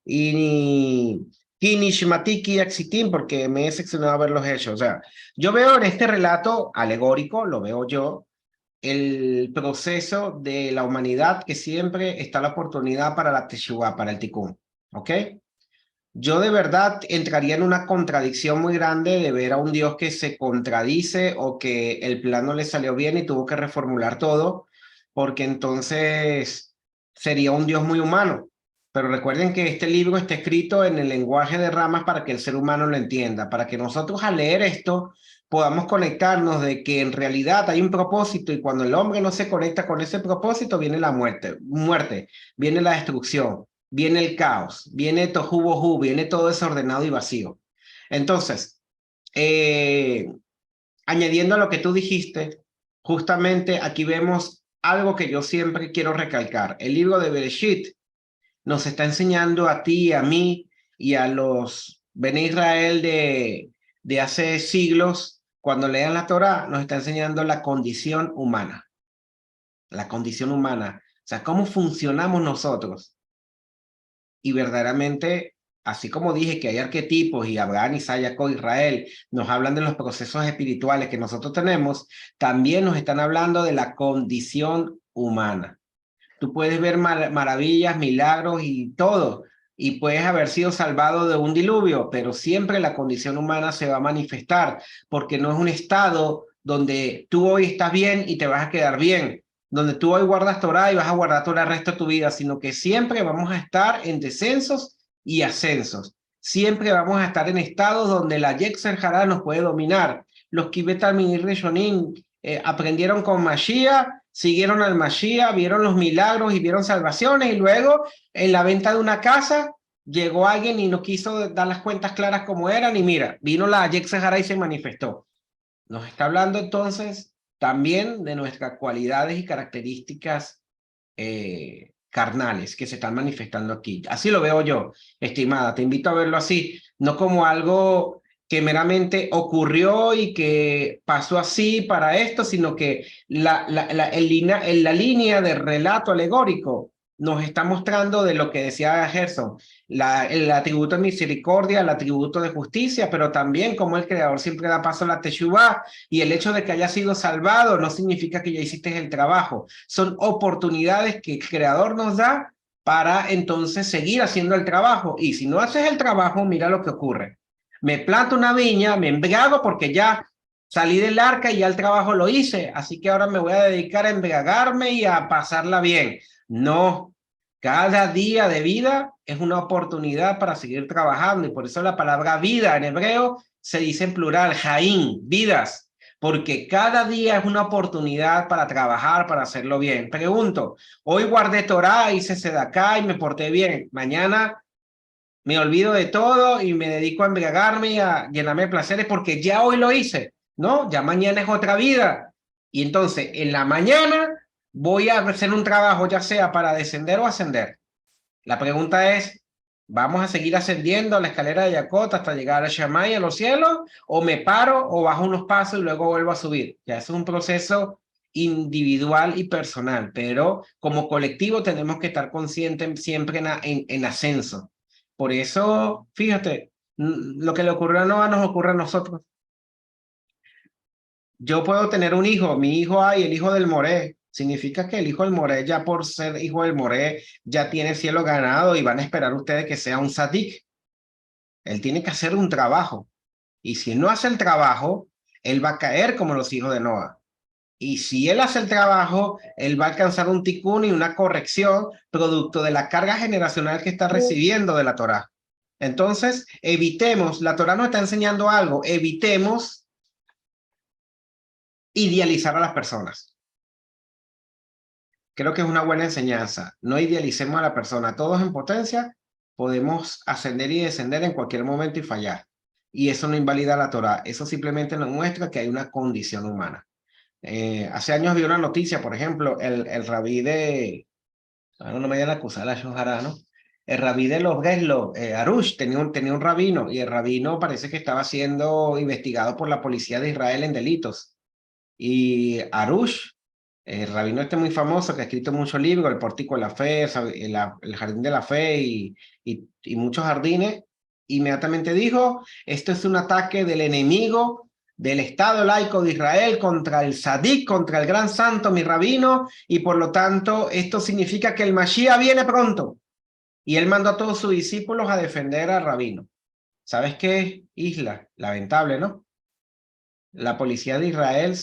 Speaker 1: y Kinishmatiki Axitim, porque me he seccionado a ver los hechos. O sea, yo veo en este relato alegórico, lo veo yo, el proceso de la humanidad que siempre está la oportunidad para la Teshuvah, para el Tikkun. ¿Ok? Yo de verdad entraría en una contradicción muy grande de ver a un Dios que se contradice o que el plan no le salió bien y tuvo que reformular todo, porque entonces sería un Dios muy humano. Pero recuerden que este libro está escrito en el lenguaje de ramas para que el ser humano lo entienda, para que nosotros al leer esto podamos conectarnos de que en realidad hay un propósito y cuando el hombre no se conecta con ese propósito viene la muerte, viene la destrucción, viene el caos, viene tohu bohu, viene todo desordenado y vacío. Entonces, añadiendo a lo que tú dijiste, justamente aquí vemos algo que yo siempre quiero recalcar. El libro de Bereshit nos está enseñando a ti, a mí y a los Bene Israel de hace siglos cuando lean la Torá, nos está enseñando la condición humana. La condición humana. O sea, cómo funcionamos nosotros. Y verdaderamente, así como dije que hay arquetipos y Abraham, Isaac, Jacob, Israel, nos hablan de los procesos espirituales que nosotros tenemos, también nos están hablando de la condición humana. Tú puedes ver maravillas, milagros y todo, y puedes haber sido salvado de un diluvio, pero siempre la condición humana se va a manifestar, porque no es un estado donde tú hoy estás bien y te vas a quedar bien, donde tú hoy guardas Torah y vas a guardar Torah el resto de tu vida, sino que siempre vamos a estar en descensos y ascensos. Siempre vamos a estar en estados donde la Yetzer Hará nos puede dominar. Los Kibet Talmidei Rishonim aprendieron con Mashiach, siguieron al Mashiach, vieron los milagros y vieron salvaciones, y luego en la venta de una casa llegó alguien y no quiso dar las cuentas claras como eran, y mira, vino la Yetzer Hará y se manifestó. Nos está hablando entonces también de nuestras cualidades y características carnales que se están manifestando aquí. Así lo veo yo, estimada. Te invito a verlo así, no como algo que meramente ocurrió y que pasó así para esto, sino que la línea de relato alegórico nos está mostrando de lo que decía Gerson, el atributo de misericordia, el atributo de justicia, pero también como el Creador siempre da paso a la Teshuvá, y el hecho de que haya sido salvado no significa que ya hiciste el trabajo. Son oportunidades que el Creador nos da para entonces seguir haciendo el trabajo. Y si no haces el trabajo, mira lo que ocurre. Me planto una viña, me embriago porque ya salí del arca y ya el trabajo lo hice, así que ahora me voy a dedicar a embriagarme y a pasarla bien. No, cada día de vida es una oportunidad para seguir trabajando, y por eso la palabra vida en hebreo se dice en plural, Jaín, vidas, porque cada día es una oportunidad para trabajar, para hacerlo bien. Pregunto, hoy guardé Torah, hice sedaká y me porté bien. Mañana me olvido de todo y me dedico a embriagarme y a llenarme de placeres porque ya hoy lo hice, ¿no? Ya mañana es otra vida. Y entonces, en la mañana voy a hacer un trabajo, ya sea para descender o ascender. La pregunta es, ¿vamos a seguir ascendiendo a la escalera de Jacob hasta llegar a Shammai, a los cielos? ¿O me paro o bajo unos pasos y luego vuelvo a subir? Ya es un proceso individual y personal, pero como colectivo tenemos que estar conscientes siempre en ascenso. Por eso, fíjate, lo que le ocurrió a Noah nos ocurre a nosotros. Yo puedo tener un hijo, mi hijo hay, el hijo del Moré. Significa que el hijo del Moré, ya por ser hijo del Moré, ya tiene cielo ganado y van a esperar ustedes que sea un sadik. Él tiene que hacer un trabajo. Y si no hace el trabajo, él va a caer como los hijos de Noah. Y si él hace el trabajo, él va a alcanzar un tikkun y una corrección producto de la carga generacional que está recibiendo de la Torá. Entonces, evitemos, la Torá nos está enseñando algo, evitemos idealizar a las personas. Creo que es una buena enseñanza. No idealicemos a la persona. Todos en potencia podemos ascender y descender en cualquier momento y fallar. Y eso no invalida la Torá. Eso simplemente nos muestra que hay una condición humana. Hace años vi una noticia, por ejemplo, el rabí de, no me vayan a acusar a Shohara, ¿no? El rabí de los Breslo, Arush, tenía un rabino, y el rabino parece que estaba siendo investigado por la policía de Israel en delitos. Y Arush, el rabino este muy famoso que ha escrito muchos libros, El Pórtico de la Fe, el Jardín de la Fe y muchos jardines, inmediatamente dijo, esto es un ataque del enemigo del Estado laico de Israel contra el Sadik, contra el gran santo, mi rabino, y por lo tanto esto significa que el Mashiach viene pronto. Y él mandó a todos sus discípulos a defender al rabino. ¿Sabes qué, Isla? Lamentable, ¿no? La policía de Israel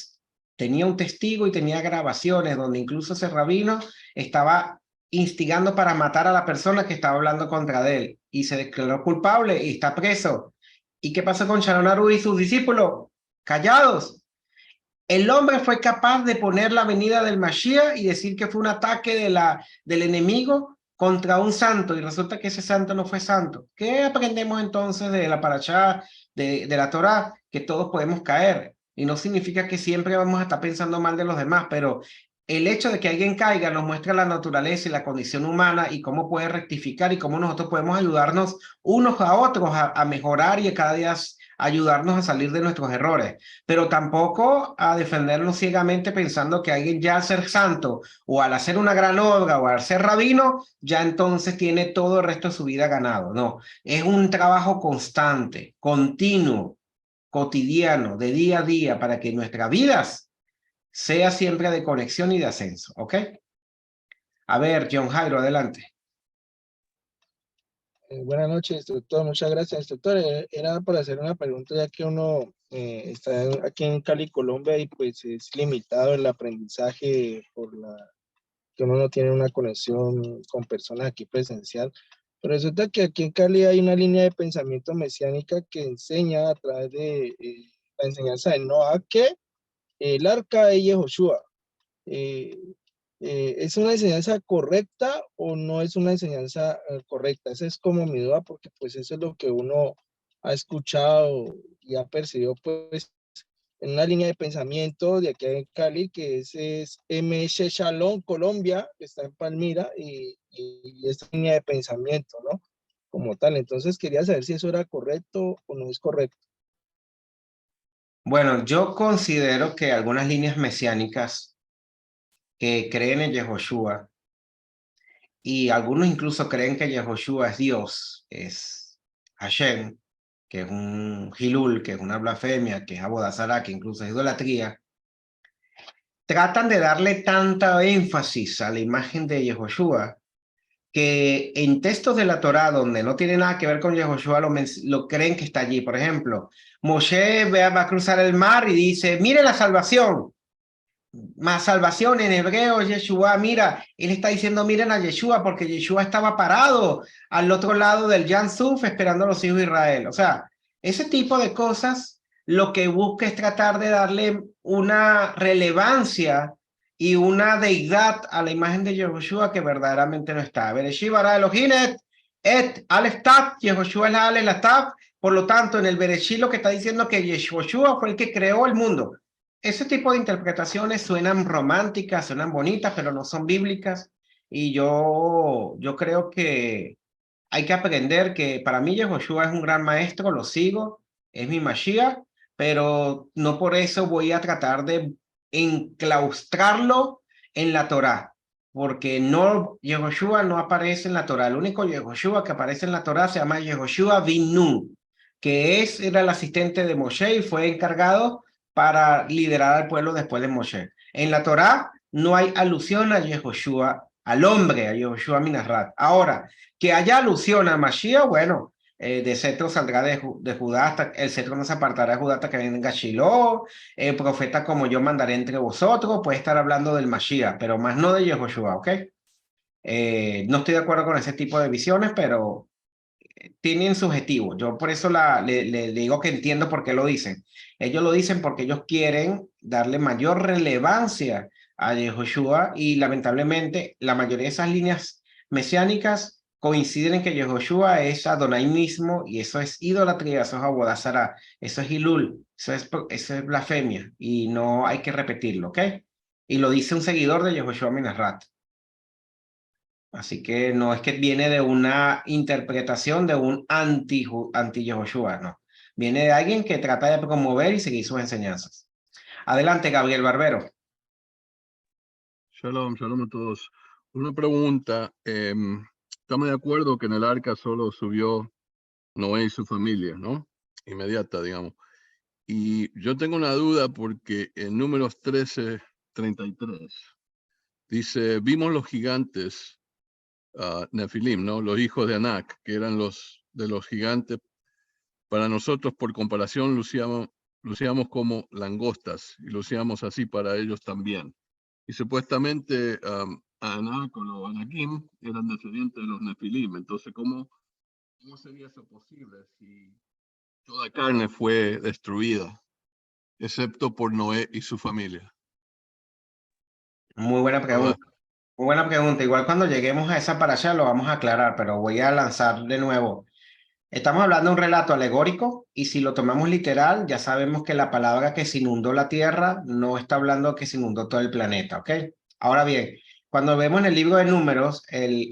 Speaker 1: tenía un testigo y tenía grabaciones donde incluso ese rabino estaba instigando para matar a la persona que estaba hablando contra él, y se declaró culpable y está preso. ¿Y qué pasó con Sharon Arush y sus discípulos? Callados. El hombre fue capaz de poner la venida del Mashiach y decir que fue un ataque del enemigo contra un santo, y resulta que ese santo no fue santo. ¿Qué aprendemos entonces de la parashá, de la Torá? Que todos podemos caer, y no significa que siempre vamos a estar pensando mal de los demás, pero el hecho de que alguien caiga nos muestra la naturaleza y la condición humana y cómo puede rectificar y cómo nosotros podemos ayudarnos unos a otros a mejorar y a cada día ayudarnos a salir de nuestros errores, pero tampoco a defendernos ciegamente pensando que alguien ya al ser santo o al hacer una gran obra o al ser rabino, ya entonces tiene todo el resto de su vida ganado. No, es un trabajo constante, continuo, cotidiano, de día a día, para que nuestras vidas sea siempre de conexión y de ascenso, ¿ok? A ver, John Jairo, adelante.
Speaker 8: Buenas noches, instructor. Muchas gracias, instructor. Era para hacer una pregunta, ya que uno está aquí en Cali, Colombia, y pues es limitado el aprendizaje que uno no tiene una conexión con personas aquí presencial. Pero resulta que aquí en Cali hay una línea de pensamiento mesiánica que enseña a través de la enseñanza de Noah que el arca de Yehoshua ¿es una enseñanza correcta o no es una enseñanza correcta? Esa es como mi duda, porque pues eso es lo que uno ha escuchado y ha percibido pues en una línea de pensamiento de aquí en Cali, que es MS Shalom Colombia, que está en Palmira, y esta línea de pensamiento, ¿no? Como tal. Entonces quería saber si eso era correcto o no es correcto.
Speaker 1: Bueno, yo considero que algunas líneas mesiánicas que creen en Yehoshua, y algunos incluso creen que Yehoshua es Dios, es Hashem, que es un Hilul, que es una blasfemia, que es Abodazara, que incluso es idolatría, tratan de darle tanta énfasis a la imagen de Yehoshua que en textos de la Torá donde no tiene nada que ver con Yehoshua lo creen que está allí. Por ejemplo, Moshe va a cruzar el mar y dice, mire la salvación. Más salvación en hebreo, Yeshua, mira, él está diciendo, miren a Yeshua, porque Yeshua estaba parado al otro lado del Yan Suf esperando a los hijos de Israel. O sea, ese tipo de cosas lo que busca es tratar de darle una relevancia y una deidad a la imagen de Yeshua que verdaderamente no está. Bereshit bara Elohim et Aleph Tav, Yehoshua es la Aleph la Tav. Por lo tanto, en el Bereshit lo que está diciendo que Yeshua fue el que creó el mundo. Ese tipo de interpretaciones suenan románticas, suenan bonitas, pero no son bíblicas. Y yo creo que hay que aprender que para mí Yehoshua es un gran maestro, lo sigo, es mi Mashiach, pero no por eso voy a tratar de enclaustrarlo en la Torá, porque no, Yehoshua no aparece en la Torá. El único Yehoshua que aparece en la Torá se llama Yehoshua bin Nun, que era el asistente de Moshe y fue encargado para liderar al pueblo después de Moshe. En la Torá no hay alusión a Yehoshua, al hombre, a Yehoshua Minarrat. Ahora, que haya alusión a Mashiach, bueno, de cetro saldrá de Judá, hasta el cetro no se apartará de Judá hasta que venga Shiloh, profeta como yo mandaré entre vosotros, puede estar hablando del Mashiach, pero más no de Yehoshua, ¿ok? No estoy de acuerdo con ese tipo de visiones, pero tienen subjetivo. Yo por eso le digo que entiendo por qué lo dicen. Ellos lo dicen porque ellos quieren darle mayor relevancia a Yehoshua y lamentablemente la mayoría de esas líneas mesiánicas coinciden en que Yehoshua es Adonai mismo y eso es idolatría, eso es Abodazara, eso es Hilul, eso es blasfemia y no hay que repetirlo, ¿ok? Y lo dice un seguidor de Yehoshua Minarrat. Así que no es que viene de una interpretación de un anti-Yehoshua, no. Viene de alguien que trata de promover y seguir sus enseñanzas. Adelante, Gabriel Barbero.
Speaker 10: Shalom, shalom a todos. Una pregunta. Estamos de acuerdo que en el arca solo subió Noé y su familia, ¿no? Inmediata, digamos. Y yo tengo una duda porque en Números 13:33 dice, vimos los gigantes, Nefilim, ¿no? Los hijos de Anak, que eran los de los gigantes. Para nosotros, por comparación, lucíamos como langostas y lucíamos así para ellos también. Y supuestamente Anak o los Anakim eran descendientes de los Nefilim. Entonces, ¿cómo sería eso posible si toda carne fue destruida, excepto por Noé y su familia?
Speaker 1: Muy buena pregunta. Muy buena pregunta. Igual cuando lleguemos a esa parasha lo vamos a aclarar, pero voy a lanzar de nuevo. Estamos hablando de un relato alegórico y si lo tomamos literal, ya sabemos que la palabra que se inundó la tierra no está hablando que se inundó todo el planeta, ¿ok? Ahora bien, cuando vemos en el libro de Números, el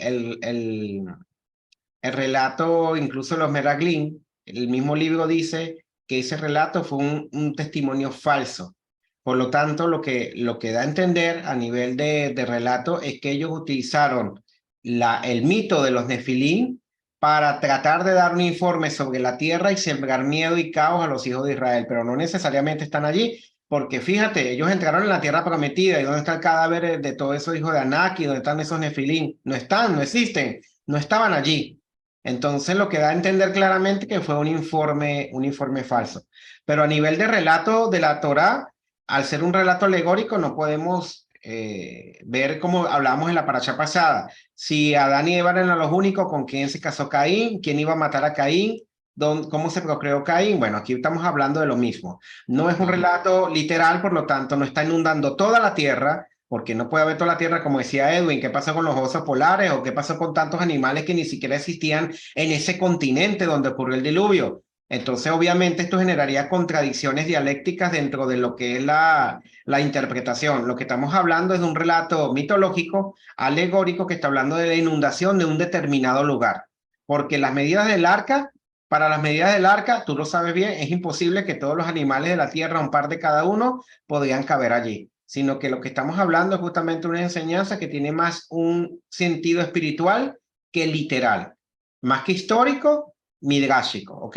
Speaker 1: relato, incluso los Meraglim, el mismo libro dice que ese relato fue un testimonio falso. Por lo tanto, lo que da a entender a nivel de relato es que ellos utilizaron el mito de los Nefilim para tratar de dar un informe sobre la tierra y sembrar miedo y caos a los hijos de Israel, pero no necesariamente están allí, porque fíjate, ellos entraron en la tierra prometida, ¿y dónde está el cadáver de todos esos hijos de Anak y dónde están esos Nefilim? No están, no existen, no estaban allí. Entonces lo que da a entender claramente que fue un informe falso. Pero a nivel de relato de la Torá, al ser un relato alegórico, no podemos ver como hablábamos en la paracha pasada. Si Adán y Eva eran los únicos, ¿con quién se casó Caín? ¿Quién iba a matar a Caín? ¿Cómo se procreó Caín? Bueno, aquí estamos hablando de lo mismo. No es un relato literal, por lo tanto, no está inundando toda la tierra, porque no puede haber toda la tierra, como decía Edwin. ¿Qué pasó con los osos polares? ¿O qué pasó con tantos animales que ni siquiera existían en ese continente donde ocurrió el diluvio? Entonces, obviamente, esto generaría contradicciones dialécticas dentro de lo que es la interpretación. Lo que estamos hablando es de un relato mitológico, alegórico, que está hablando de la inundación de un determinado lugar. Porque las medidas del arca, para las medidas del arca, tú lo sabes bien, es imposible que todos los animales de la tierra, un par de cada uno, podrían caber allí. Sino que lo que estamos hablando es justamente una enseñanza que tiene más un sentido espiritual que literal. Más que histórico, midrashico, ¿ok?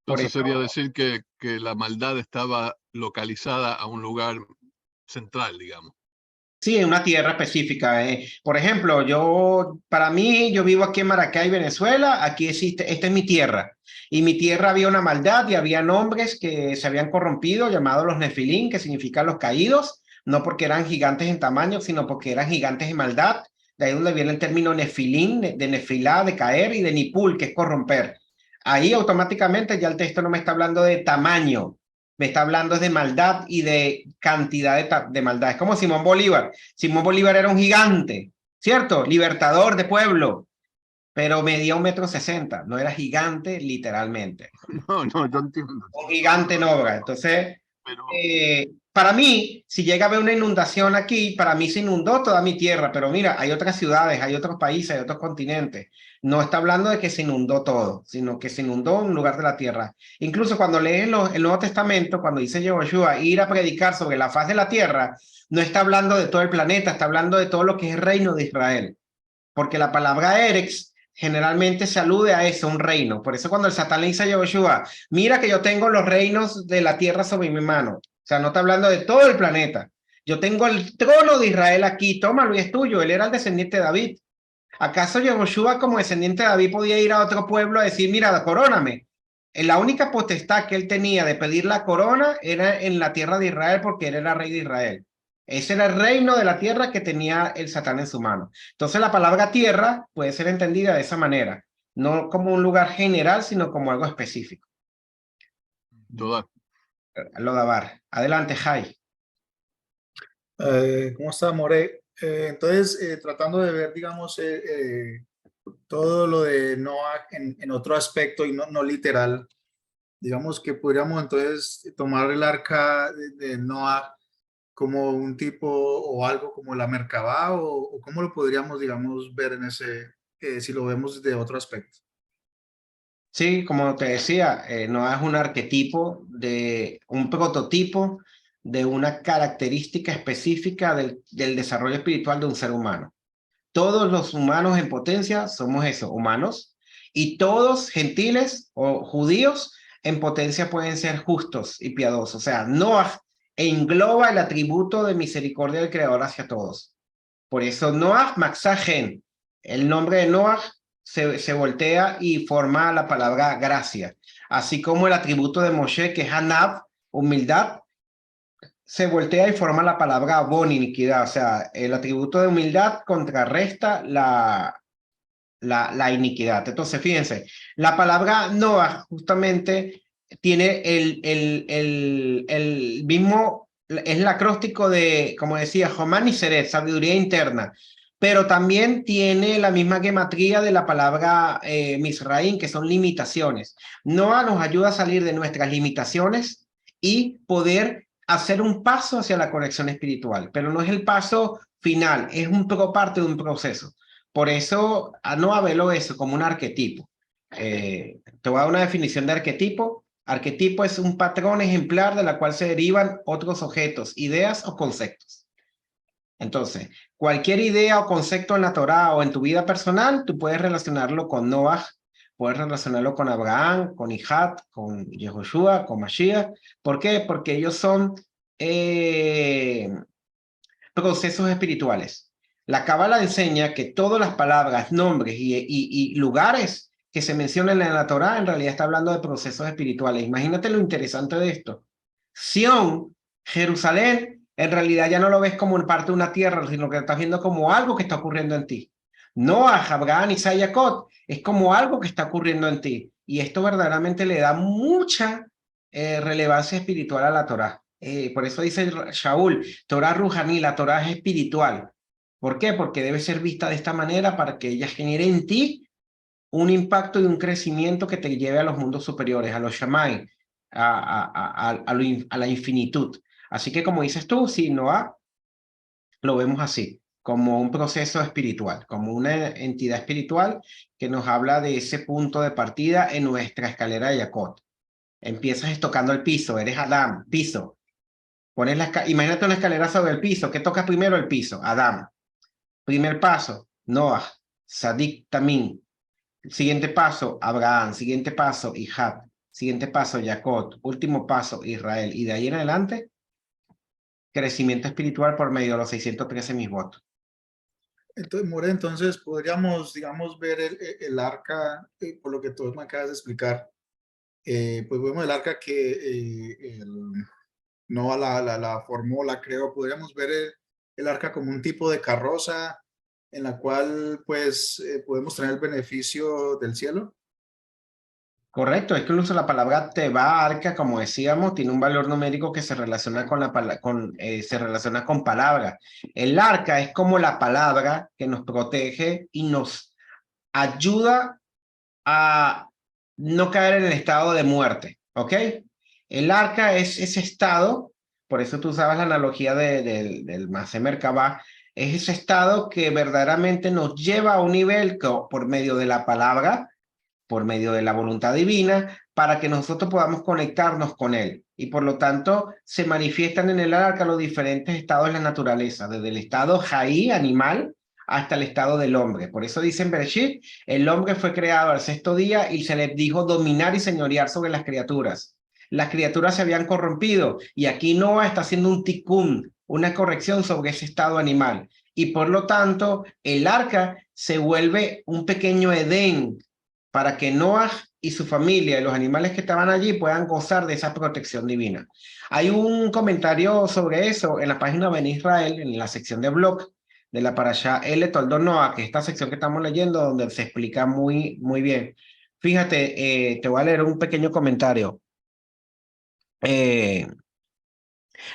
Speaker 10: Entonces sería decir que la maldad estaba localizada a un lugar central, digamos.
Speaker 1: Sí, en una tierra específica. Por ejemplo, para mí, yo vivo aquí en Maracay, Venezuela. Aquí existe, esta es mi tierra. Y mi tierra había una maldad y había hombres que se habían corrompido, llamados los Nefilim, que significan los caídos, no porque eran gigantes en tamaño, sino porque eran gigantes en maldad. De ahí donde viene el término Nefilim, de Nefilá, de caer, y de Nipul, que es corromper. Ahí automáticamente ya el texto no me está hablando de tamaño, me está hablando de maldad y de cantidad de maldad. Es como Simón Bolívar. Simón Bolívar era un gigante, ¿cierto? Libertador de pueblo, pero medía 1,60 m. No era gigante literalmente.
Speaker 10: No, yo entiendo.
Speaker 1: Un gigante en obra. Entonces, para mí, si llega a haber una inundación aquí, para mí se inundó toda mi tierra, pero mira, hay otras ciudades, hay otros países, hay otros continentes. No está hablando de que se inundó todo, sino que se inundó un lugar de la tierra. Incluso cuando lees el Nuevo Testamento, cuando dice Yehoshua ir a predicar sobre la faz de la tierra, no está hablando de todo el planeta, está hablando de todo lo que es el reino de Israel. Porque la palabra Erex generalmente se alude a eso, un reino. Por eso cuando el Satán le dice a Yehoshua, mira que yo tengo los reinos de la tierra sobre mi mano. O sea, no está hablando de todo el planeta. Yo tengo el trono de Israel aquí, tómalo y es tuyo. Él era el descendiente de David. ¿Acaso Yehoshua como descendiente de David podía ir a otro pueblo a decir, mira, coróname? La única potestad que él tenía de pedir la corona era en la tierra de Israel porque él era rey de Israel. Ese era el reino de la tierra que tenía el Satán en su mano. Entonces la palabra tierra puede ser entendida de esa manera, no como un lugar general, sino como algo específico. Lodabar. Adelante, Jai.
Speaker 11: ¿Cómo está, More? Entonces, tratando de ver, digamos, todo lo de Noah en otro aspecto y no literal, digamos que podríamos entonces tomar el arca de Noah como un tipo o algo como la Merkabah o cómo lo podríamos, digamos, ver en ese, si lo vemos de otro aspecto.
Speaker 1: Sí, como te decía, Noah es un arquetipo, un prototipo de una característica específica del desarrollo espiritual de un ser humano. Todos los humanos en potencia somos eso, humanos, y todos gentiles o judíos en potencia pueden ser justos y piadosos. O sea, Noah engloba el atributo de misericordia del Creador hacia todos. Por eso Noah Maxagen, el nombre de Noah se voltea y forma la palabra gracia. Así como el atributo de Moshe, que es Hanab, humildad, se voltea y forma la palabra Abón, iniquidad. O sea, el atributo de humildad contrarresta la iniquidad. Entonces, fíjense, la palabra Noah justamente tiene el mismo, es el acróstico de, como decía, Jomán y Seret, sabiduría interna, pero también tiene la misma gematría de la palabra Misraín, que son limitaciones. Noah nos ayuda a salir de nuestras limitaciones y poder hacer un paso hacia la conexión espiritual, pero no es el paso final, es parte de un proceso. Por eso, a Noah velo eso como un arquetipo. Te voy a dar una definición de arquetipo. Arquetipo es un patrón ejemplar de la cual se derivan otros objetos, ideas o conceptos. Entonces, cualquier idea o concepto en la Torá o en tu vida personal, tú puedes relacionarlo con Noah, puedes relacionarlo con Abraham, con Ijat, con Yehoshua, con Mashiach. ¿Por qué? Porque ellos son procesos espirituales. La Cábala enseña que todas las palabras, nombres y lugares que se mencionan en la Torá en realidad está hablando de procesos espirituales. Imagínate lo interesante de esto. Sión, Jerusalén, en realidad ya no lo ves como parte de una tierra, sino que lo estás viendo como algo que está ocurriendo en ti. Noah, Abraham, Isaac y Jacob es como algo que está ocurriendo en ti. Y esto verdaderamente le da mucha relevancia espiritual a la Torá. Por eso dice Shaul, Torá Ruhaní, la Torá es espiritual. ¿Por qué? Porque debe ser vista de esta manera para que ella genere en ti un impacto y un crecimiento que te lleve a los mundos superiores, a los Shammai, a la infinitud. Así que como dices tú, sí, Noah, lo vemos así, como un proceso espiritual, como una entidad espiritual que nos habla de ese punto de partida en nuestra escalera de Jacob. Empiezas tocando el piso, eres Adán, piso. Imagínate una escalera sobre el piso. ¿Qué toca primero el piso? Adán. Primer paso, Noah, Sadik Tamín. Siguiente paso, Abraham. Siguiente paso, Ijat. Siguiente paso, Jacob. Último paso, Israel. Y de ahí en adelante, crecimiento espiritual por medio de los 613 mis votos.
Speaker 11: Entonces, More, entonces podríamos, digamos, ver el arca, por lo que tú me acabas de explicar. Pues vemos el arca que Noah la formó, la creó. Podríamos ver el arca como un tipo de carroza en la cual pues podemos tener el beneficio del cielo.
Speaker 1: Correcto, es que incluso la palabra teba, arca, como decíamos, tiene un valor numérico que se relaciona se relaciona con palabra. El arca es como la palabra que nos protege y nos ayuda a no caer en el estado de muerte, ¿ok? El arca es ese estado, por eso tú usabas la analogía del Masé Merkabah, es ese estado que verdaderamente nos lleva a un nivel que, por medio de la palabra, por medio de la voluntad divina, para que nosotros podamos conectarnos con él. Y por lo tanto, se manifiestan en el arca los diferentes estados de la naturaleza, desde el estado jaí, animal, hasta el estado del hombre. Por eso dicen Bereshit, el hombre fue creado al sexto día y se le dijo dominar y señorear sobre las criaturas. Las criaturas se habían corrompido y aquí Noah está haciendo un tikkun, una corrección sobre ese estado animal. Y por lo tanto, el arca se vuelve un pequeño Edén para que Noah y su familia y los animales que estaban allí puedan gozar de esa protección divina. Hay un comentario sobre eso en la página Ben Israel, en la sección de blog de la Parashá El Toldo Noah, que es esta sección que estamos leyendo, donde se explica muy bien. Fíjate, te voy a leer un pequeño comentario.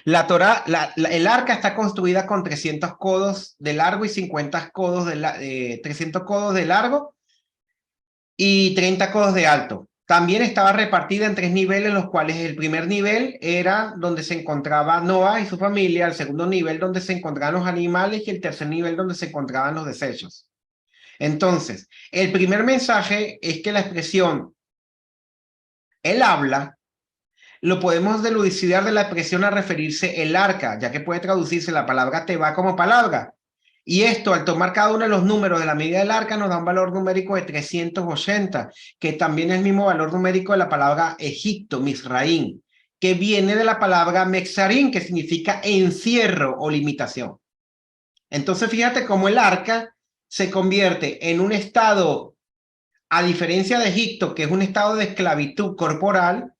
Speaker 1: La Torá, el arca está construida con 300 codos de largo y 50 codos 300 codos de largo y 30 codos de alto. También estaba repartida en 3 niveles, los cuales el primer nivel era donde se encontraba Noah y su familia, el segundo nivel donde se encontraban los animales y el tercer nivel donde se encontraban los desechos. Entonces, el primer mensaje es que la expresión él habla lo podemos delucidar de la expresión a referirse el arca, ya que puede traducirse la palabra teba como palabra. Y esto, al tomar cada uno de los números de la medida del arca, nos da un valor numérico de 380, que también es el mismo valor numérico de la palabra Egipto, Misraín, que viene de la palabra Mexarín, que significa encierro o limitación. Entonces, fíjate cómo el arca se convierte en un estado, a diferencia de Egipto, que es un estado de esclavitud corporal.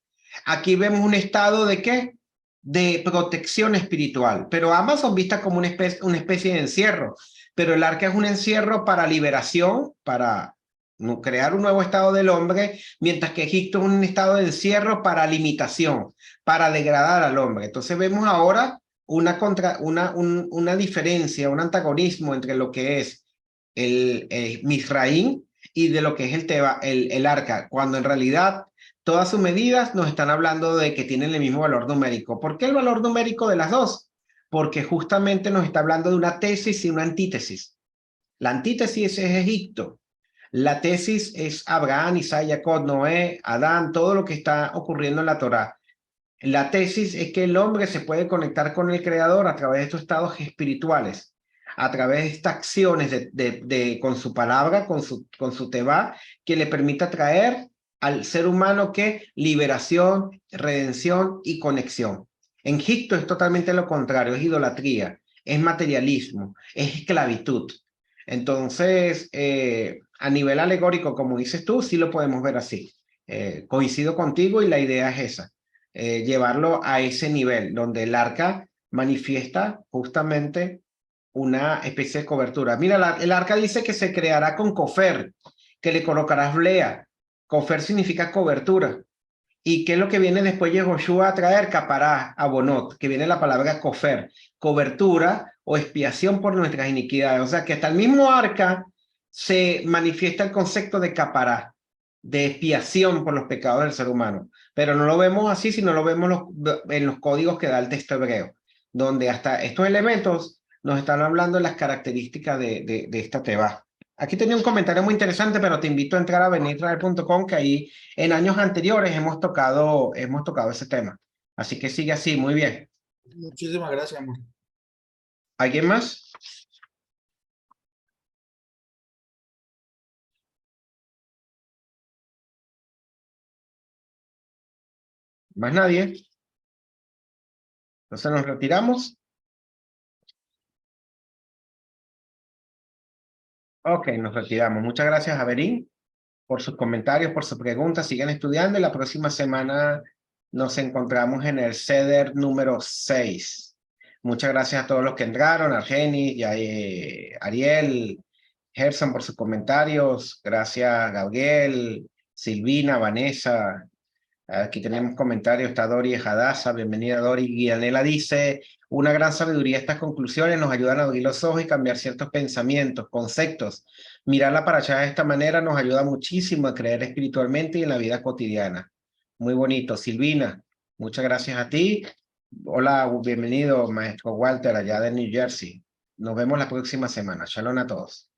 Speaker 1: Aquí vemos un estado de ¿qué? De protección espiritual, pero ambas son vistas como una especie de encierro, pero el arca es un encierro para liberación, para crear un nuevo estado del hombre, mientras que Egipto es un estado de encierro para limitación, para degradar al hombre. Entonces vemos ahora una diferencia, un antagonismo entre lo que es el Misraín y de lo que es el arca, cuando en realidad todas sus medidas nos están hablando de que tienen el mismo valor numérico. ¿Por qué el valor numérico de las dos? Porque justamente nos está hablando de una tesis y una antítesis. La antítesis es Egipto. La tesis es Abraham, Isaac, Jacob, Noé, Adán, todo lo que está ocurriendo en la Torá. La tesis es que el hombre se puede conectar con el Creador a través de estos estados espirituales, a través de estas acciones con su palabra, con su tebá, que le permita traer al ser humano que liberación, redención y conexión. En Egipto es totalmente lo contrario, es idolatría, es materialismo, es esclavitud. Entonces, a nivel alegórico, como dices tú, sí lo podemos ver así. Coincido contigo y la idea es esa. Llevarlo a ese nivel donde el arca manifiesta justamente una especie de cobertura. Mira, el arca dice que se creará con cofer, que le colocarás blea. Cofer significa cobertura. ¿Y qué es lo que viene después de Joshua a traer? Capará, abonot, que viene la palabra cofer, cobertura o expiación por nuestras iniquidades. O sea que hasta el mismo arca se manifiesta el concepto de capará, de expiación por los pecados del ser humano. Pero no lo vemos así, sino lo vemos en los códigos que da el texto hebreo, donde hasta estos elementos nos están hablando de las características de esta teba. Aquí tenía un comentario muy interesante, pero te invito a entrar a benirrael.com, que ahí en años anteriores hemos tocado ese tema. Así que sigue así, muy bien.
Speaker 11: Muchísimas gracias, amor.
Speaker 1: ¿Alguien más? ¿Más nadie? Entonces nos retiramos. Ok, nos retiramos. Muchas gracias a Berín por sus comentarios, por sus preguntas. Sigan estudiando y la próxima semana nos encontramos en el CEDER número 6. Muchas gracias a todos los que entraron, a Argenis, Ariel, Gerson por sus comentarios. Gracias, Gabriel, Silvina, Vanessa. Aquí tenemos comentarios, está Dori Hadassah, bienvenida Dori. Guianela dice, una gran sabiduría estas conclusiones nos ayudan a abrir los ojos y cambiar ciertos pensamientos, conceptos. Mirar la paracha de esta manera nos ayuda muchísimo a creer espiritualmente y en la vida cotidiana. Muy bonito. Silvina, muchas gracias a ti. Hola, bienvenido maestro Walter allá de New Jersey. Nos vemos la próxima semana. Shalom a todos.